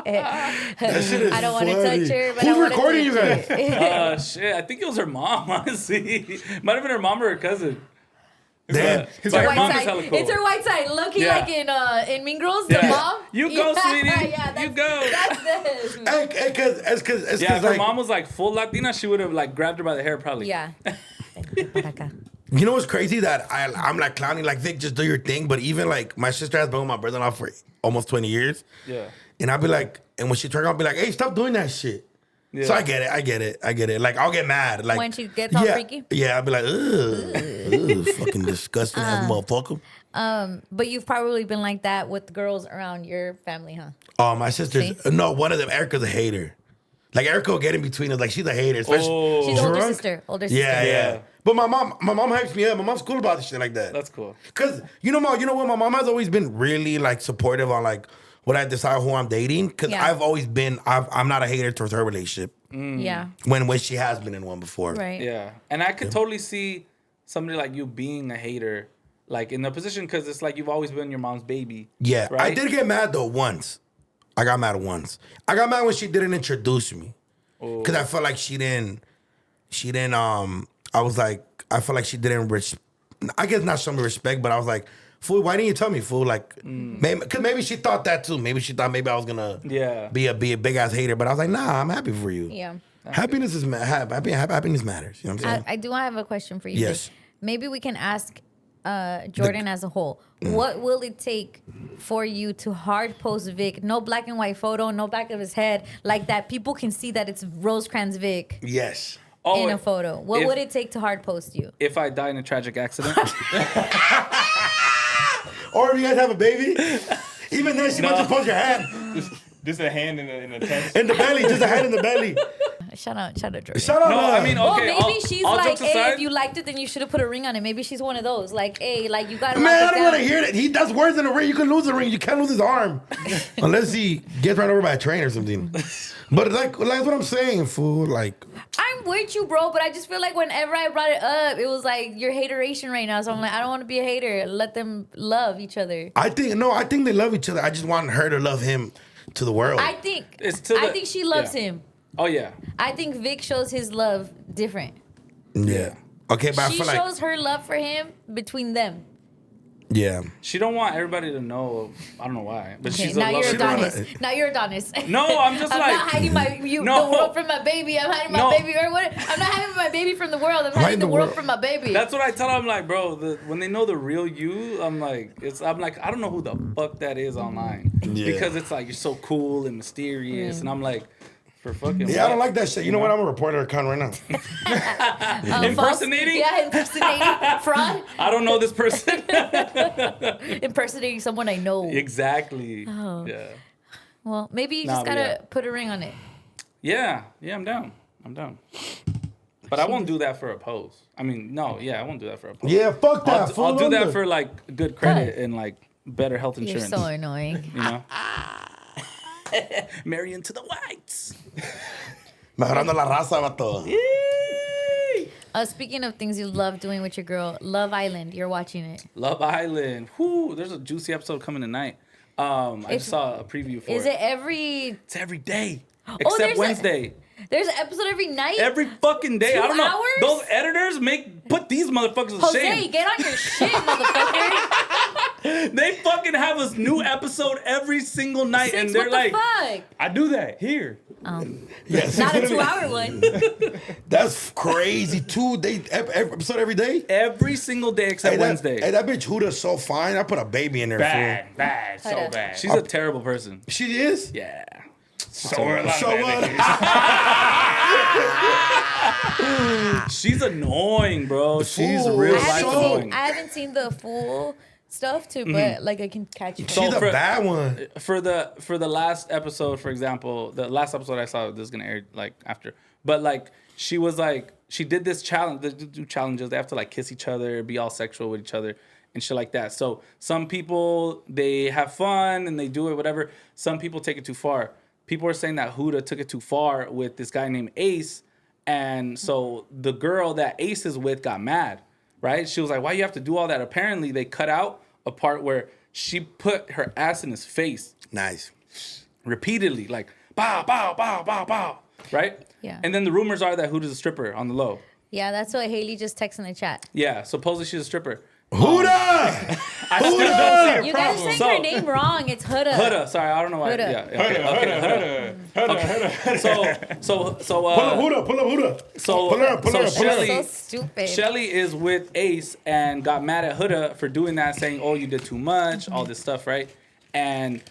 That shit is I don't want to funny. touch her, but Who's I want to recording you touch guys? her. Shit, I think it was her mom, honestly. Might have been her mom or her cousin. Damn. It's But her her mom white is hella side. cool. It's her white side. Look, Yeah. like in Mean Girls, the Yeah. mom. You go, sweetie. Yeah, You go. That's this. Hey, cause Yeah, if her like, mom was like full Latina, she would have like grabbed her by the hair probably. Yeah. you know what's crazy that I'm like clowning like Vic, just do your thing. But even like my sister has been with my brother-in-law for almost 20 years. Yeah. And I'll be like, and when she twerk, I'll be like, hey, stop doing that shit. Yeah. So I get it. Like I'll get mad. Like When she gets all freaky? Yeah, I'll be like, ugh, fucking disgusting ass motherfucker. But you've probably been like that with girls around your family, huh? Oh, my sister's no, one of them. Erica's a hater. Like Erica will get in between us. Like she's a hater. Especially Oh. She's older drunk. sister. Older sister. Yeah. Yeah. But my mom hypes me up. My mom's cool about this shit like that. That's cool. Cause you know what? My mom has always been really like supportive on like when I decide who I'm dating. Cause Yeah. I've always been. I'm not a hater towards her relationship. Yeah. When she has been in one before. Right. Yeah. And I could totally see somebody like you being a hater, like in the position, because it's like you've always been your mom's baby. Yeah. I Right? did get mad though once. I got mad once. I got mad when she didn't introduce me. Cause I felt like she didn't. I was like, I felt like she didn't. I guess not show me respect, but I was like, fool, why didn't you tell me, fool? Like, maybe she thought that too. Maybe she thought maybe I was gonna be a big ass hater. But I was like, nah, I'm happy for you. Yeah. Happiness is happiness matters. You know what I'm saying? I do have a question for you. Yes. Vic. Maybe we can ask Jordan as a whole. What will it take for you to hard post Vic? No black and white photo, no back of his head, like that. People can see that it's Rosecrans Vic Yes. in a photo. What if- would it take to hard post you? If I die in a tragic accident, Or if you guys have a baby, even then she might just post your hand Just a hand in a tent. in the belly, just a hand in the belly. Shout out Jordan. Shout out. no, I mean, Well, okay. maybe she's all like, jokes hey, aside, if you liked it, then you should have put a ring on it. Maybe she's one of those. Like, hey, like you got to Man, I don't want to hear that. He does worse than a ring. You can lose a ring. You can't lose his arm. Unless he gets run over by a train or something. But like what I'm saying, fool. Like, I'm with you, bro, but I just feel like whenever I brought it up, it was like your hateration right now. So I'm like, I don't want to be a hater. Let them love each other. I think they love each other. I just want her to love him to the world. I think I think she loves yeah. him. Oh yeah. I think Vic shows his love different. Yeah. Okay, but I She feel like shows her love for him between them. yeah. She don't want everybody to know. I don't know why, but Okay, she's now a you're lover. Adonis. Now you're Adonis. No, I'm just I'm like not hiding No. the world from my baby. I'm hiding my No. baby or what? I'm not hiding my baby from the world. I'm hiding the world from my baby. That's what I tell them. Like, bro, when they know the real you, I'm like, I don't know who the fuck that is online because it's like you're so cool and mysterious, and I'm like, for fucking Yeah, I don't like that shit. You know what? I'm gonna report her account right now. impersonating. Yeah, impersonating fraud. I don't know this person. Impersonating someone I know. Exactly. Oh. Yeah. Well, maybe you Nah, just but gotta yeah. put a ring on it. Yeah. I'm down. But I won't do that for a pose. I mean, no, I won't do that for a pose. Yeah, fuck that. I'll do that for like good credit and like better health You're insurance. so annoying. You know? Marrying to the whites. Mejorando la raza, vato. Speaking of things you love doing with your girl, Love Island. You're watching it. Love Island. Whoo, there's a juicy episode coming tonight. I just saw a preview for it. Is it every? It's every day. there's Except a- Wednesday. There's an episode every night. Every fucking day. 2 I don't know. hours? Those editors put these motherfuckers to Jose, shame. get on your shit, motherfucker. They fucking have a new episode every single night, and they're what like, the fuck? I do that here. Yes. Not a 2-hour one. That's crazy. 2 day episode every day. every single day except Wednesday. Hey, that bitch Huda's so fine. I put a baby in there. Fool. Bad, so Hold up. bad. She's a terrible person. She is. Yeah. so are a lot So of what? bitches. She's annoying, bro. She's Fool. real I life annoying. haven't seen the full stuff too, but like I can catch it. So She's a for- bad one. For the last episode, for example, the last episode I saw, this is gonna air like after, but like she was like she did this challenge. They do challenges. They have to like kiss each other, be all sexual with each other, and shit like that. So some people they have fun and they do it, whatever. Some people take it too far. People are saying that Huda took it too far with this guy named Ace, and so the girl that Ace is with got mad, right? She was like, "Why you have to do all that?" Apparently, they cut out a part where she put her ass in his face Nice. repeatedly, like bow, bow, bow, bow, bow, right? Yeah. And then the rumors are that Huda's a stripper on the low. Yeah, that's what Haley just texted in the chat. Yeah, supposedly she's a stripper. Huda! I still don't see her You guys are saying So- her name wrong. It's Huda. Huda, sorry, I don't know why. Huda. Yeah, okay, So Pull up Huda. so Pull her up, pull her up, pull her up. So Shelly, stupid. Shelly is with Ace and got mad at Huda for doing that, saying, "Oh, you did too much," all this stuff, right? And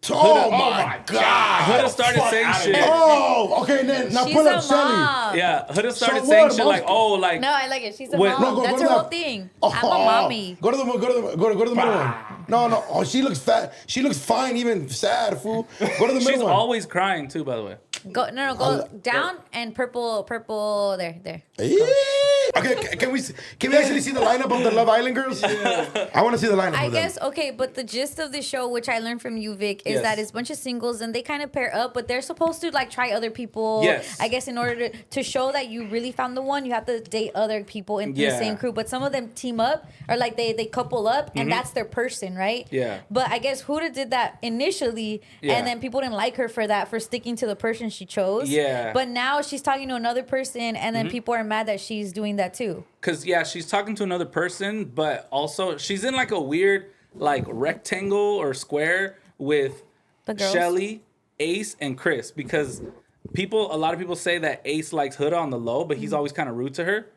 Oh my God. Huda started saying shit. Oh, okay, then now She's pull a up Shelly. mom. Yeah, Huda started So saying what? shit like, "Oh, like No, I like it. She's a Wait, mom. no, go That's to her whole that. thing. Oh, I'm a mommy. Go to the middle one. No. Oh, she looks fat. She looks fine, even sad, fool. Go to the she's middle one. always crying too." By the way, Go down and purple. There. Okay, can we actually see the lineup of the Love Island girls? I want to see the lineup. I of them. guess okay, but the gist of the show, which I learned from you, Vic, is Yes. that it's a bunch of singles and they kind of pair up, but they're supposed to like try other people. Yes. I guess in order to show that you really found the one, you have to date other people in the Yeah. same crew. But some of them team up or like they couple up, and that's their person, right? Yeah. But I guess Huda did that initially, Yeah. and then people didn't like her for that, for sticking to the person she chose. Yeah. But now she's talking to another person, and then people are mad that she's doing that too. because yeah, she's talking to another person, but also she's in like a weird like rectangle or square with The girls. Shelly, Ace, and Chris, because a lot of people say that Ace likes Huda on the low, but he's always kind of rude to her.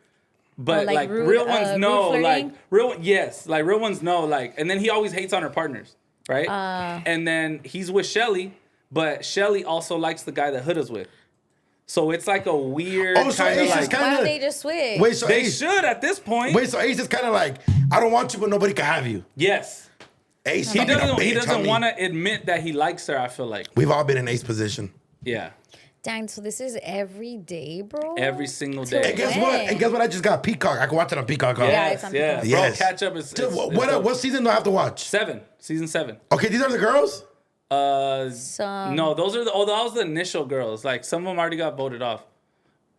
But like like rude, real ones know, rude like flirting? real ones know, like, and then he always hates on her partners, right? And then he's with Shelly, but Shelly also likes the guy that Huda's with. So it's like a weird Oh, so kind of Ace is like. kinda- Why don't they just switch? Wait, so They Ace, should at this point. wait, so Ace is kind of like, I don't want you, but nobody can have you. Yes. Ace, He stop being a doesn't. He bitch, doesn't homie. want to admit that he likes her. I feel like. We've all been in Ace position. Yeah. Dang, so this is every day, bro? Every single Till day. And guess when? what? And guess what? I just got Peacock. I can watch it on Peacock. Huh? Yeah, Yes. it's on Yeah. Peacock. Yes. Bro, catch up. It's What season do I have to watch? Season 7. Okay, these are the girls. Some No, those are that was the initial girls. Like some of them already got voted off.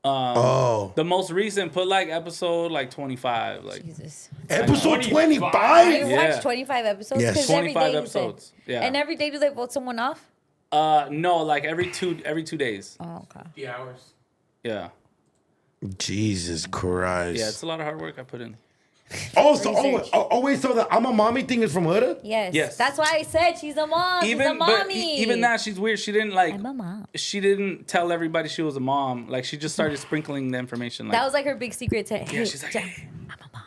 Oh, The most recent put like episode like 25. Like Jesus. episode 25. 25. You Yeah. watch 25 episodes? Yes. 'Cause every 25 day you said. episodes. Yeah. And every day do they vote someone off? No, like every 2 days. Oh, okay. The hours. Yeah. Jesus Christ. Yeah, it's a lot of hard work I put in. Research. Wait, so the I'm a mommy thing is from Huda? Yes. Yes. That's why I said she's a mom. she's a mommy. even that she's weird. She didn't like I'm a mom. she didn't tell everybody she was a mom. Like she just started sprinkling the information. Like That was like her big secret to hey, she's like, Jeff, hey. I'm a mom.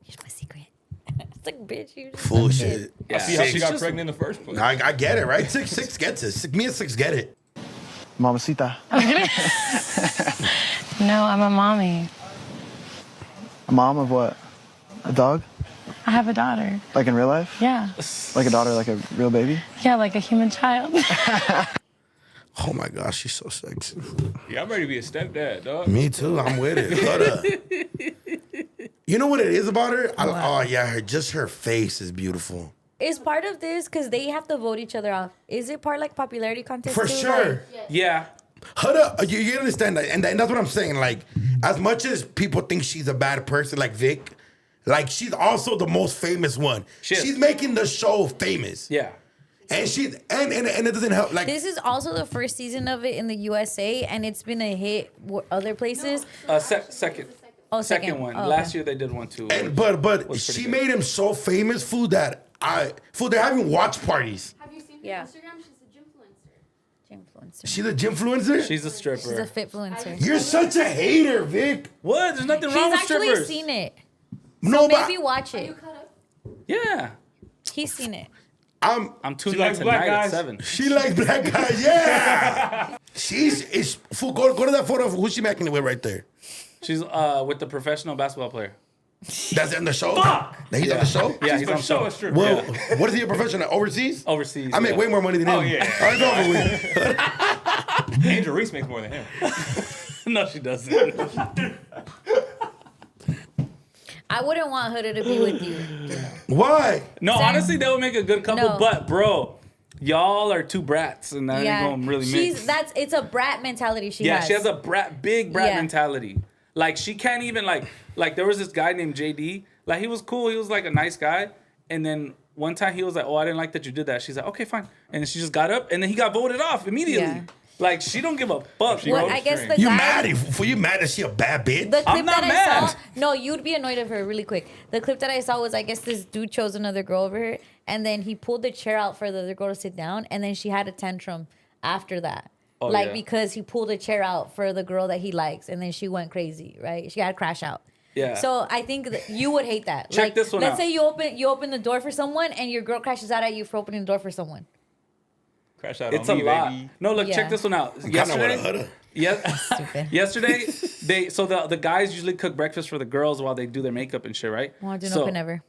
Here's my secret. It's like, bitch, you just Full a shit. kid. yeah. See how she she's got just- pregnant in the first place. I get it, right? Six gets it. Me and Six get it. Mamacita. No, I'm a mommy. A mom of what? A dog? I have a daughter. Like in real life? Yeah. Like a daughter, like a real baby? Yeah, like a human child. Oh my gosh, she's so sexy. Yeah, I'm ready to be a stepdad, dog. Me too. I'm with it. Hold up. You know what it is about her? Oh yeah, her face is beautiful. Is part of this because they have to vote each other off? Is it part like popularity contest? For too? sure. Like, Yeah. Hold up. You understand that? And that's what I'm saying. Like, as much as people think she's a bad person, like Vic, like she's also the most famous one. She's making the show famous. Yeah. And and it doesn't help. Like, this is also the first season of it in the USA, and it's been a hit other places. Second. Oh, second one. Oh, Last year they did one too. And, but she made him so famous, fool, that they're having watch parties. Have you seen her Yeah. Instagram? She's a gymfluencer. Influencer. She's a gymfluencer? She's a stripper. She's a fitfluencer. You're such a hater, Vic. What? There's nothing wrong He's with actually strippers. seen it. No, but Maybe watch it. Yeah. He's seen it. I'm tuning in likes black tonight at guys. 7. she likes black guys, yeah. Fool, go to that photo of who she making it with right there. She's with the professional basketball player. That's in the show? Fuck! He's on the show? Yeah, he's on the show. a stripper. Well, what is he a professional? Overseas? Overseas. I make yeah. way more money than him. Oh, yeah. All right, it's over with. Angel Reese makes more than him. No, she doesn't. I wouldn't want Huda to be with you. Why? No, Same. honestly, they would make a good couple. No. But bro, y'all are two brats, and that ain't gonna really mix. It's a brat mentality she Yeah, has. she has a big brat Yeah. mentality. Like she can't even like there was this guy named JD. Like he was cool. He was like a nice guy. And then one time he was like, "Oh, I didn't like that you did that." She's like, "Okay, fine." And then she just got up, and then he got voted off immediately. Yeah. Like she don't give a fuck. Well, bro. I guess the You guy, mad? For you mad that she a bad bitch? the clip I'm not that I mad. saw. No, you'd be annoyed of her really quick. The clip that I saw was, I guess this dude chose another girl over her, and then he pulled the chair out for the other girl to sit down, and then she had a tantrum after that. Oh, yeah. Because he pulled a chair out for the girl that he likes, and then she went crazy, right? She had a crash out. Yeah. So I think that you would hate that. Check this one let's out. say you open the door for someone, and your girl crashes out at you for opening the door for someone. Crash out It's on a me, lot. baby. No, look, Yeah. check this one out. Kind of with a Yesterday, Huda. Stupid. yesterday, the guys usually cook breakfast for the girls while they do their makeup and shit, right? Well, I do So- not could never.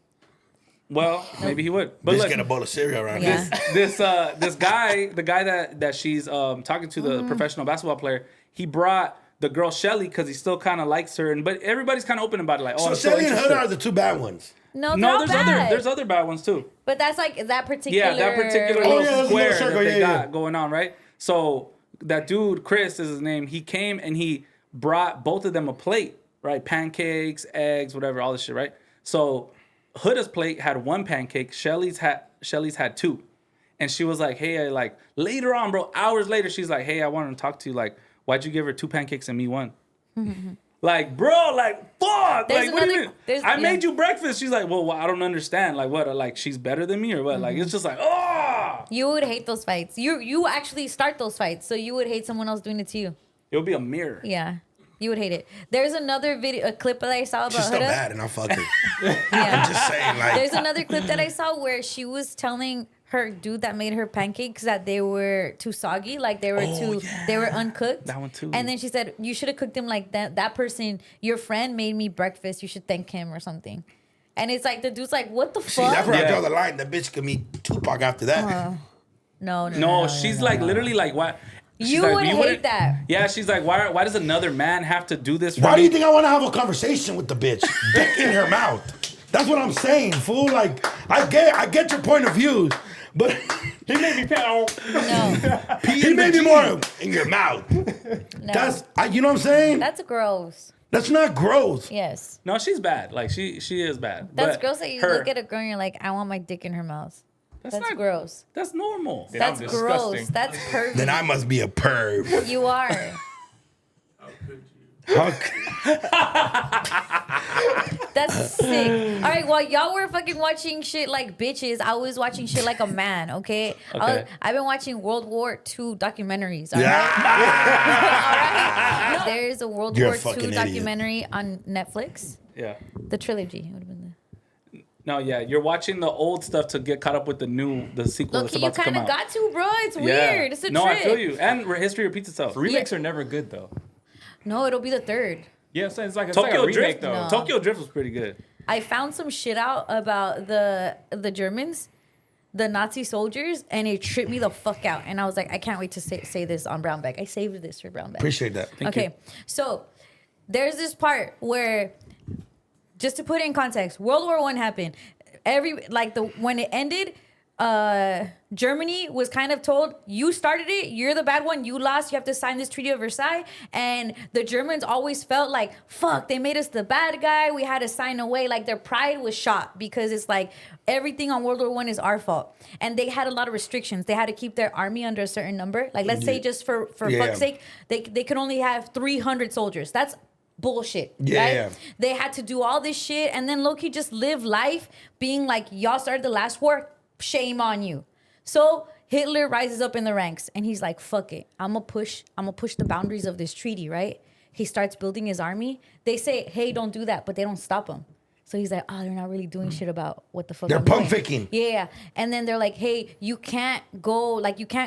Well, maybe he would. But Bitch look, get a bowl of cereal around Yeah. this. this guy, the guy that she's talking to, the professional basketball player, he brought the girl Shelly because he still kind of likes her, but everybody's kind of open about it. Like, oh, So I'm so Shelly and interested. Huda are the two bad ones. No, No, they're there's all bad. there's other bad ones too. But that's like that particular. Yeah, that particular Oh, little yeah, there's a square little circle, that they yeah, got yeah. going on, right? So that dude, Chris is his name, he came and he brought both of them a plate, right? Pancakes, eggs, whatever, all this shit, right? So Huda's plate had one pancake, Shelly's had two. And she was like, hey, later on, bro, hours later, she's like, hey, I wanted to talk to you. Like, why'd you give her two pancakes and me one? Like, bro, like, fuck. There's Like, what do you another- mean? I made you breakfast. She's like, well, I don't understand. Like, what? Like, she's better than me or what? Like, it's just like, oh. You would hate those fights. You actually start those fights, so you would hate someone else doing it to you. It would be a mirror. Yeah, you would hate it. There's another a clip that I saw about She's still Huda. bad, and I'll fuck her. Yeah. Just saying, like. There's another clip that I saw where she was telling her dude that made her pancakes that they were too soggy, like they were they were uncooked. That one too. And then she said, you should have cooked them like that. That person, your friend, made me breakfast. You should thank him or something. And it's like the dude's like, what the See, fuck? that's where I Yeah. draw the line. The bitch could meet Tupac after that. No, she's like literally like, why? she's You like, would hate wouldn't- that. Yeah, she's like, why does another man have to do this for Why me? do you think I want to have a conversation with the bitch? Dick in her mouth. That's what I'm saying, fool. Like, I get your point of view, but He made me No, he may be more in your mouth. no. That's, you know what I'm saying? That's gross. That's not gross. Yes. No, she's bad. Like she is bad. That's But gross that you her- look at a girl and you're like, I want my dick in her mouth. That's not- gross. That's normal. Then That's I'm gross. disgusting. That's pervy. Then I must be a perv. You are. How That's sick. All right, while y'all were fucking watching shit like bitches, I was watching shit like a man, okay? Okay. I've been watching World War II documentaries, all right? Yeah. All right? There's a World You're a War fucking II idiot. documentary on Netflix. Yeah. The trilogy. Would have been No, yeah. You're watching the old stuff to get caught up with the sequel Look, that's you about to come kind of out. got to, bro. It's Yeah. weird. It's a no, trip. I feel you. And history repeats itself. Remakes are never good though. No, it'll be the third. Yeah, so it's like a remake Drift though. No. Tokyo Drift was pretty good. I found some shit out about the Germans. the Nazi soldiers, and it tripped me the fuck out. And I was like, I can't wait to say this on Brown Bag. I saved this for Brown Bag. Appreciate that. Okay, so there's this part where, just to put it in context, World War I happened. When it ended, Germany was kind of told, you started it, you're the bad one, you lost, you have to sign this Treaty of Versailles. And the Germans always felt like, fuck, they made us the bad guy, we had to sign away. Like, their pride was shot because it's like everything on World War I is our fault. And they had a lot of restrictions. They had to keep their army under a certain number. Like, let's say just for fuck's sake, they could only have 300 soldiers. That's bullshit. Yeah. Right? They had to do all this shit and then low-key just live life being like, y'all started the last war, shame on you. So Hitler rises up in the ranks and he's like, fuck it. I'm gonna push the boundaries of this treaty, right? He starts building his army. They say, hey, don't do that, but they don't stop him. So he's like, oh, they're not really doing shit about what the fuck They're I'm doing. pump faking. Yeah. And then they're like, hey, you can't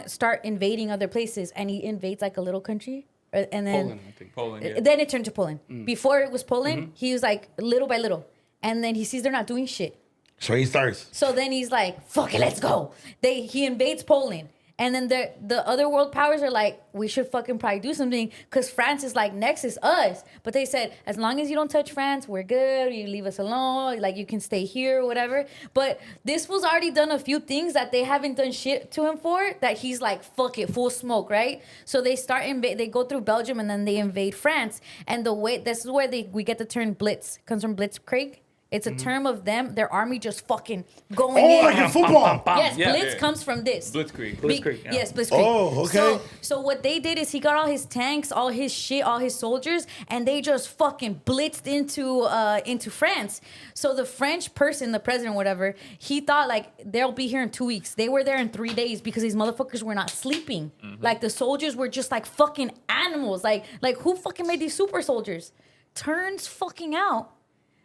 start invading other places. And he invades like a little country. And then Poland, I think. Poland, yeah. Then it turned to Poland. Before it was Poland, he was like little by little. And then he sees they're not doing shit. So he starts. So then he's like, fuck it, let's go. He invades Poland. And then the other world powers are like, we should fucking probably do something because France is like, next is us. But they said, as long as you don't touch France, we're good. You leave us alone. Like, you can stay here or whatever. But this fool's already done a few things that they haven't done shit to him for, that he's like, fuck it, full smoke, right? So they they go through Belgium and then they invade France. And this is where we get the term blitz. Comes from blitzkrieg. It's a term of their army just fucking going in. Oh, like in football. Yes, Yeah. blitz comes from this. Blitzkrieg. Blitzkrieg, yeah. Yes, blitzkrieg. Oh, okay. So what they did is he got all his tanks, all his shit, all his soldiers, and they just fucking blitzed into France. So the French person, the president, whatever, he thought like they'll be here in 2 weeks. They were there in 3 days because these motherfuckers were not sleeping. Like, the soldiers were just like fucking animals. Like who fucking made these super soldiers? Turns fucking out,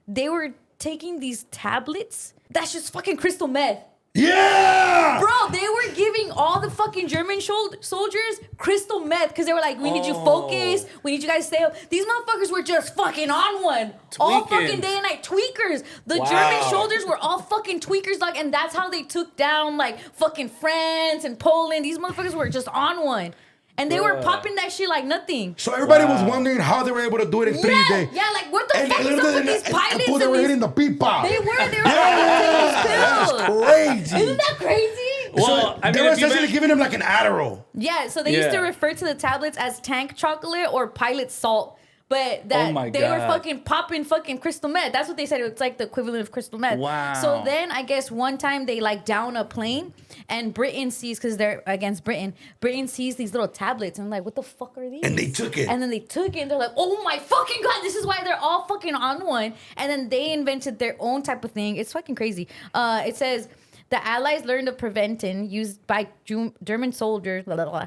they were taking these tablets. That's just fucking crystal meth. Yeah! Bro, they were giving all the fucking German soldiers crystal meth because they were like, we need you focused. We need you guys to stay up. These motherfuckers were just fucking on one. All fucking day and night. Tweakers. The German soldiers were all fucking tweakers, like, and that's how they took down like fucking France and Poland. These motherfuckers were just on one. And they were popping that shit like nothing. So everybody was wondering how they were able to do it in 3 days. Yeah, like what the fuck is up with these pilots? They were hitting the pipa. They were taking these pills. That's crazy. Isn't that crazy? Well, I They mean, were if you essentially giving him like an Adderall. Yeah, so they used to refer to the tablets as tank chocolate or pilot salt. But they were fucking popping fucking crystal meth. That's what they said. It's like the equivalent of crystal meth. Wow. So then I guess one time they like down a plane and Britain sees, because they're against Britain, Britain sees these little tablets and I'm like, what the fuck are these? And they took it. And then they took it and they're like, oh my fucking God, this is why they're all fucking on one. And then they invented their own type of thing. It's fucking crazy. It says, the Allies learned of Preventin used by German soldiers, blah, blah,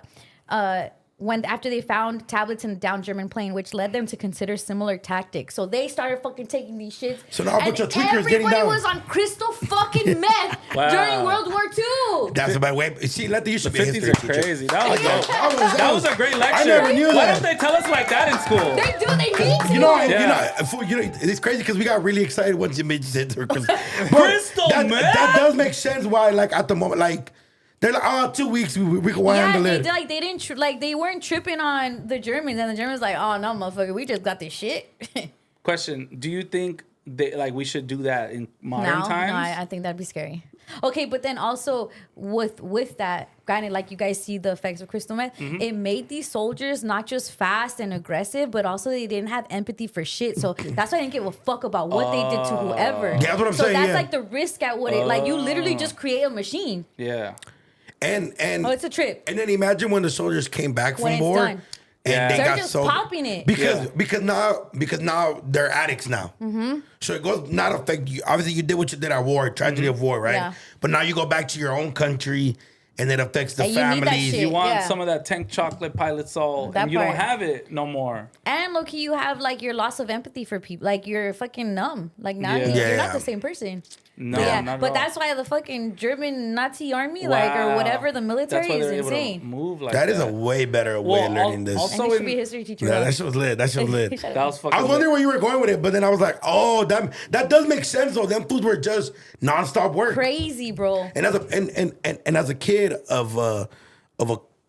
blah, after they found tablets in a downed German plane, which led them to consider similar tactics. So they started fucking taking these shits. So now a bunch of tweakers getting down. Everybody was on crystal fucking meth during World War II. That's about way. See, Letty, you should be a 50s history are teacher. crazy. That was dope. That was a great lecture. I never knew Why that. don't they tell us like that in school? They do. They need to. You know, Yeah. it's crazy because we got really excited once you made you said crystal. Crystal that, meth? that does make sense. Why, like at the moment, like they're like, oh, 2 weeks we can handle it. They weren't tripping on the Germans, and the Germans like, oh no, motherfucker, we just got this shit. Question: do you think we should do that in modern times? No, I think that'd be scary. Okay, but then also with that, granted, like you guys see the effects of crystal meth, it made these soldiers not just fast and aggressive, but also they didn't have empathy for shit. So that's why I didn't give a fuck about what they did to whoever. Yeah, that's what I'm so saying. That's Yeah. like the risk at what it like. You literally just create a machine. Yeah. And It's a trip. And then imagine when the soldiers came back When from it's war. done. And they They're got just so popping it. because now they're addicts now. So it goes not affect you. Obviously, you did what you did at war, tragedy of war, right? Yeah. But now you go back to your own country, and it affects the And you need that families. shit. You want Yeah. some of that tank chocolate pilot salt, That and you part. don't have it no more. And low-key, you have like your loss of empathy for people. Like you're fucking numb. Like now Yeah. you're Yeah. not the same person. No, Yeah, not at but all. that's why the fucking German Nazi army, or Wow. whatever, the military That's why is they're able to insane. move like That is a way better way of learning this. And he should be a history teacher. Yeah, huh? that shit was lit. That shit was lit. Shut that up. was fucking. I was wondering where you were going with it, but then I was like, oh, that does make sense though. Them foods were just nonstop work. Crazy, bro. And as a kid of a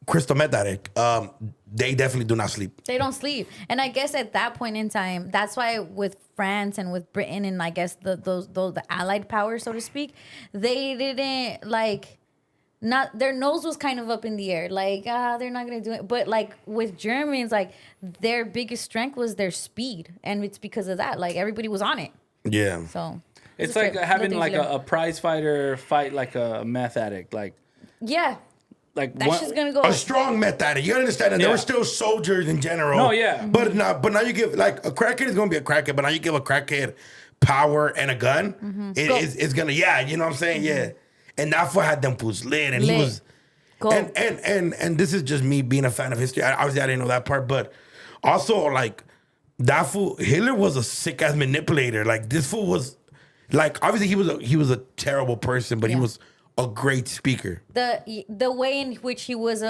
crystal meth addict, they definitely do not sleep. They don't sleep. And I guess at that point in time, that's why with France and with Britain and I guess the allied powers, so to speak, they didn't like not their nose was kind of up in the air. Like, they're not gonna do it. But like with Germans, like their biggest strength was their speed. And it's because of that. Like everybody was on it. Yeah. So It's a like trip. having Little like things you a prize fighter fight like a meth addict. Like yeah. like That's just gonna go. A strong meth addict. You gotta understand that there were still soldiers in general. No, yeah. But now you give like a crackhead is gonna be a crackhead, but now you give a crackhead power and a gun. It's gonna you know what I'm saying? Yeah. And that fool had them fools lit, and he Lit. was. Go. And this is just me being a fan of history. Obviously, I didn't know that part, but also like that fool, Hitler was a sick ass manipulator. Like this fool was, like obviously he was a terrible person, but he was a great speaker. The way in which he was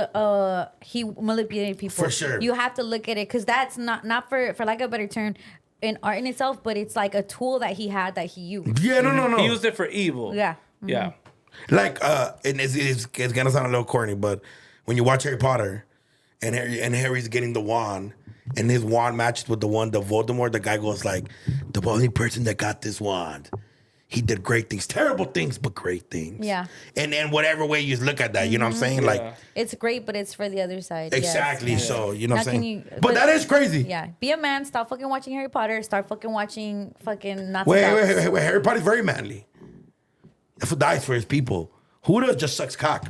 he manipulated people. For sure. You have to look at it because that's not for lack of a better term, an art in itself, but it's like a tool that he had that he used. Yeah, no. he used it for evil. Yeah. Yeah. Like, and it's gonna sound a little corny, but when you watch Harry Potter, and Harry's getting the wand, and his wand matches with the wand of Voldemort, the guy goes like, the only person that got this wand, he did great things, terrible things, but great things. Yeah. And then whatever way you look at that, you know what I'm saying? Like, It's great, but it's for the other side. Yes. exactly. So you know what Now, I'm can saying? you- but that is crazy. Yeah. Be a man. Stop fucking watching Harry Potter. Start fucking watching fucking Nazi Wait, dogs. Harry Potter's very manly. If he dies for his people, who does just sucks cock?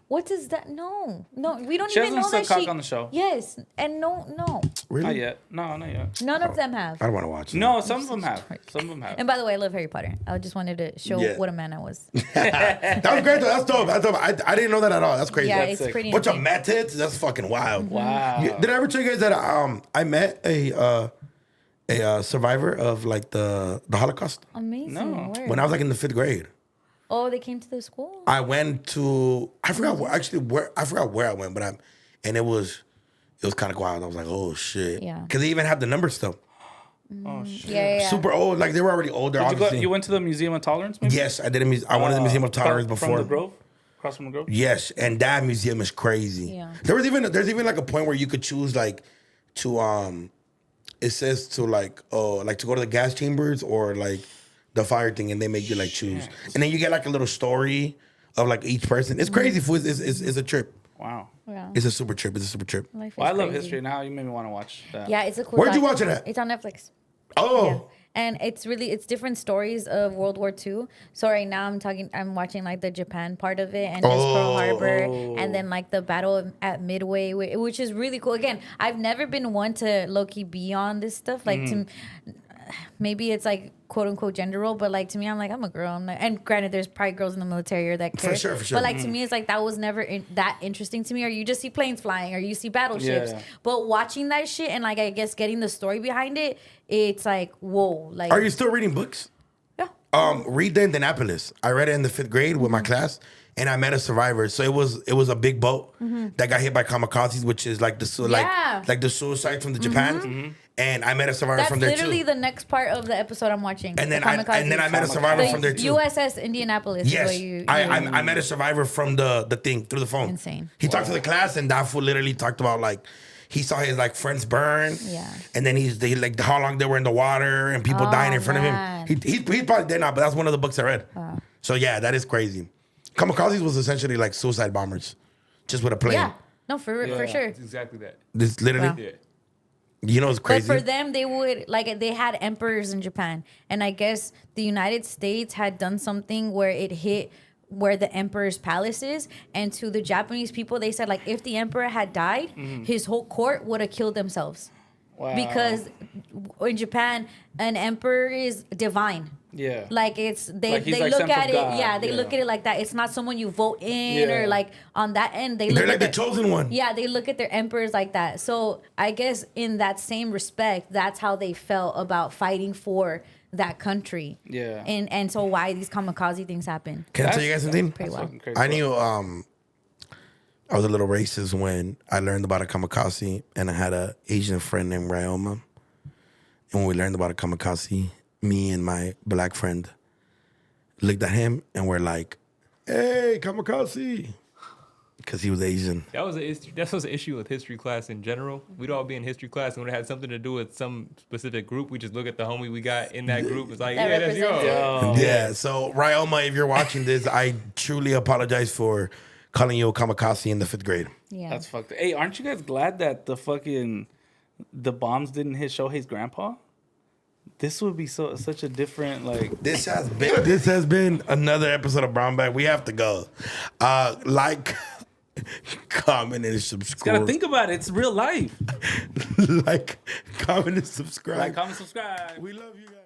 What does that? No, we don't She even know hasn't that sucked she. cock on the show. Yes, and no, Really? Not yet. No, not yet. none of them have. I don't want to watch it. No, some of them have. Some of them have. And by the way, I love Harry Potter. I just wanted to show Yeah. what a man I was. That was great though. That's dope. That's dope. I didn't know that at all. That's crazy. Yeah, That's it's sick. pretty. Bunch of insane. meth hits. That's fucking wild. Wow. Did I ever tell you guys that I met a survivor of like the Holocaust Amazing. No. Word. when I was like in the 5th grade? Oh, they came to the school. I went to I forgot where I went, but it was kind of wild. I was like, oh shit. Yeah. Because they even had the numbers still. Oh shit. Yeah. Super old. Like they were already older. Did you go? Obviously. You went to the Museum of Tolerance? Maybe? Yes, I did. I went to the Museum of Tolerance From before. the Grove, across from the Grove. Yes, and that museum is crazy. Yeah. There's even like a point where you could choose like to it says to like to go to the gas chambers or like the fire thing, and they make you like choose, and then you get like a little story of like each person. It's crazy. Fool. It's a trip. Wow. Yeah. It's a super trip. It's a super trip. Life is Well, I love crazy. history. Now you made me want to watch that. Yeah, it's a cool. Where'd you doc. watch it at? It's on Netflix. Oh. Yeah. And it's different stories of World War II. So right now I'm watching like the Japan part of it and just Pearl Harbor and then like the battle at Midway, which is really cool. Again, I've never been one to low-key be on this stuff. Like maybe it's like quote unquote gender role, but like to me, I'm a girl. I'm like, and granted, there's probably girls in the military or that care. For sure. But like to me, it's like that was never that interesting to me. Or you just see planes flying, or you see battleships. Yeah. But watching that shit and like I guess getting the story behind it, it's like whoa. Like Are you still reading books? Yeah. Read the Indianapolis. I read it in the 5th grade with my class, and I met a survivor. So it was a big boat that got hit by kamikazes, which is like like the suicide from the Japan. And I met a survivor That's from there literally too. the next part of the episode I'm watching. And then the I kamikazes. met a survivor The from there too. USS Indianapolis. Yes, Is what you I met a survivor from the thing through the phone. Insane. He talked to the class, and that fool literally talked about like he saw his like friends burn. Yeah. And then they like how long they were in the water and people dying in front man. of him. He's probably dead now, but that's one of the books I read. So yeah, that is crazy. Kamikazes was essentially like suicide bombers, just with a plane. Yeah. No, for sure. It's exactly that. This literally, Wow. Yeah. you know, it's But crazy. for them, they would like they had emperors in Japan, and I guess the United States had done something where it hit where the emperor's palace is, and to the Japanese people, they said like if the emperor had died, his whole court would have killed themselves. Wow. Because in Japan, an emperor is divine. Yeah. Like it's Like he's they like look sent at from it, God, yeah, they yeah. look at it like that. It's not someone you vote in Yeah. or like on that end. They They're look like at the chosen one. yeah, they look at their emperors like that. So I guess in that same respect, that's how they felt about fighting for that country. Yeah. And so why these kamikaze things happen. Can I tell you guys something? Pretty wild. fucking crazy. I knew I was a little racist when I learned about a kamikaze, and I had a Asian friend named Ryoma. And when we learned about a kamikaze, me and my black friend looked at him and we're like, "Hey, kamikaze," because he was Asian. That was an issue with history class in general. We'd all be in history class, and when it had something to do with some specific group, we just look at the homie we got in that group. It's like, That yeah, that's represents yours. Yeah. So Ryoma, if you're watching this, I truly apologize for calling you a kamikaze in the 5th grade. Yeah. That's fucked. Hey, aren't you guys glad that the bombs didn't hit Shohei's grandpa? This would be such a different This has been another episode of Brown Bag. We have to go. Like, comment, and subscribe. Gotta think about it. It's real life. Like, comment, and subscribe. Like, comment, subscribe. We love you guys.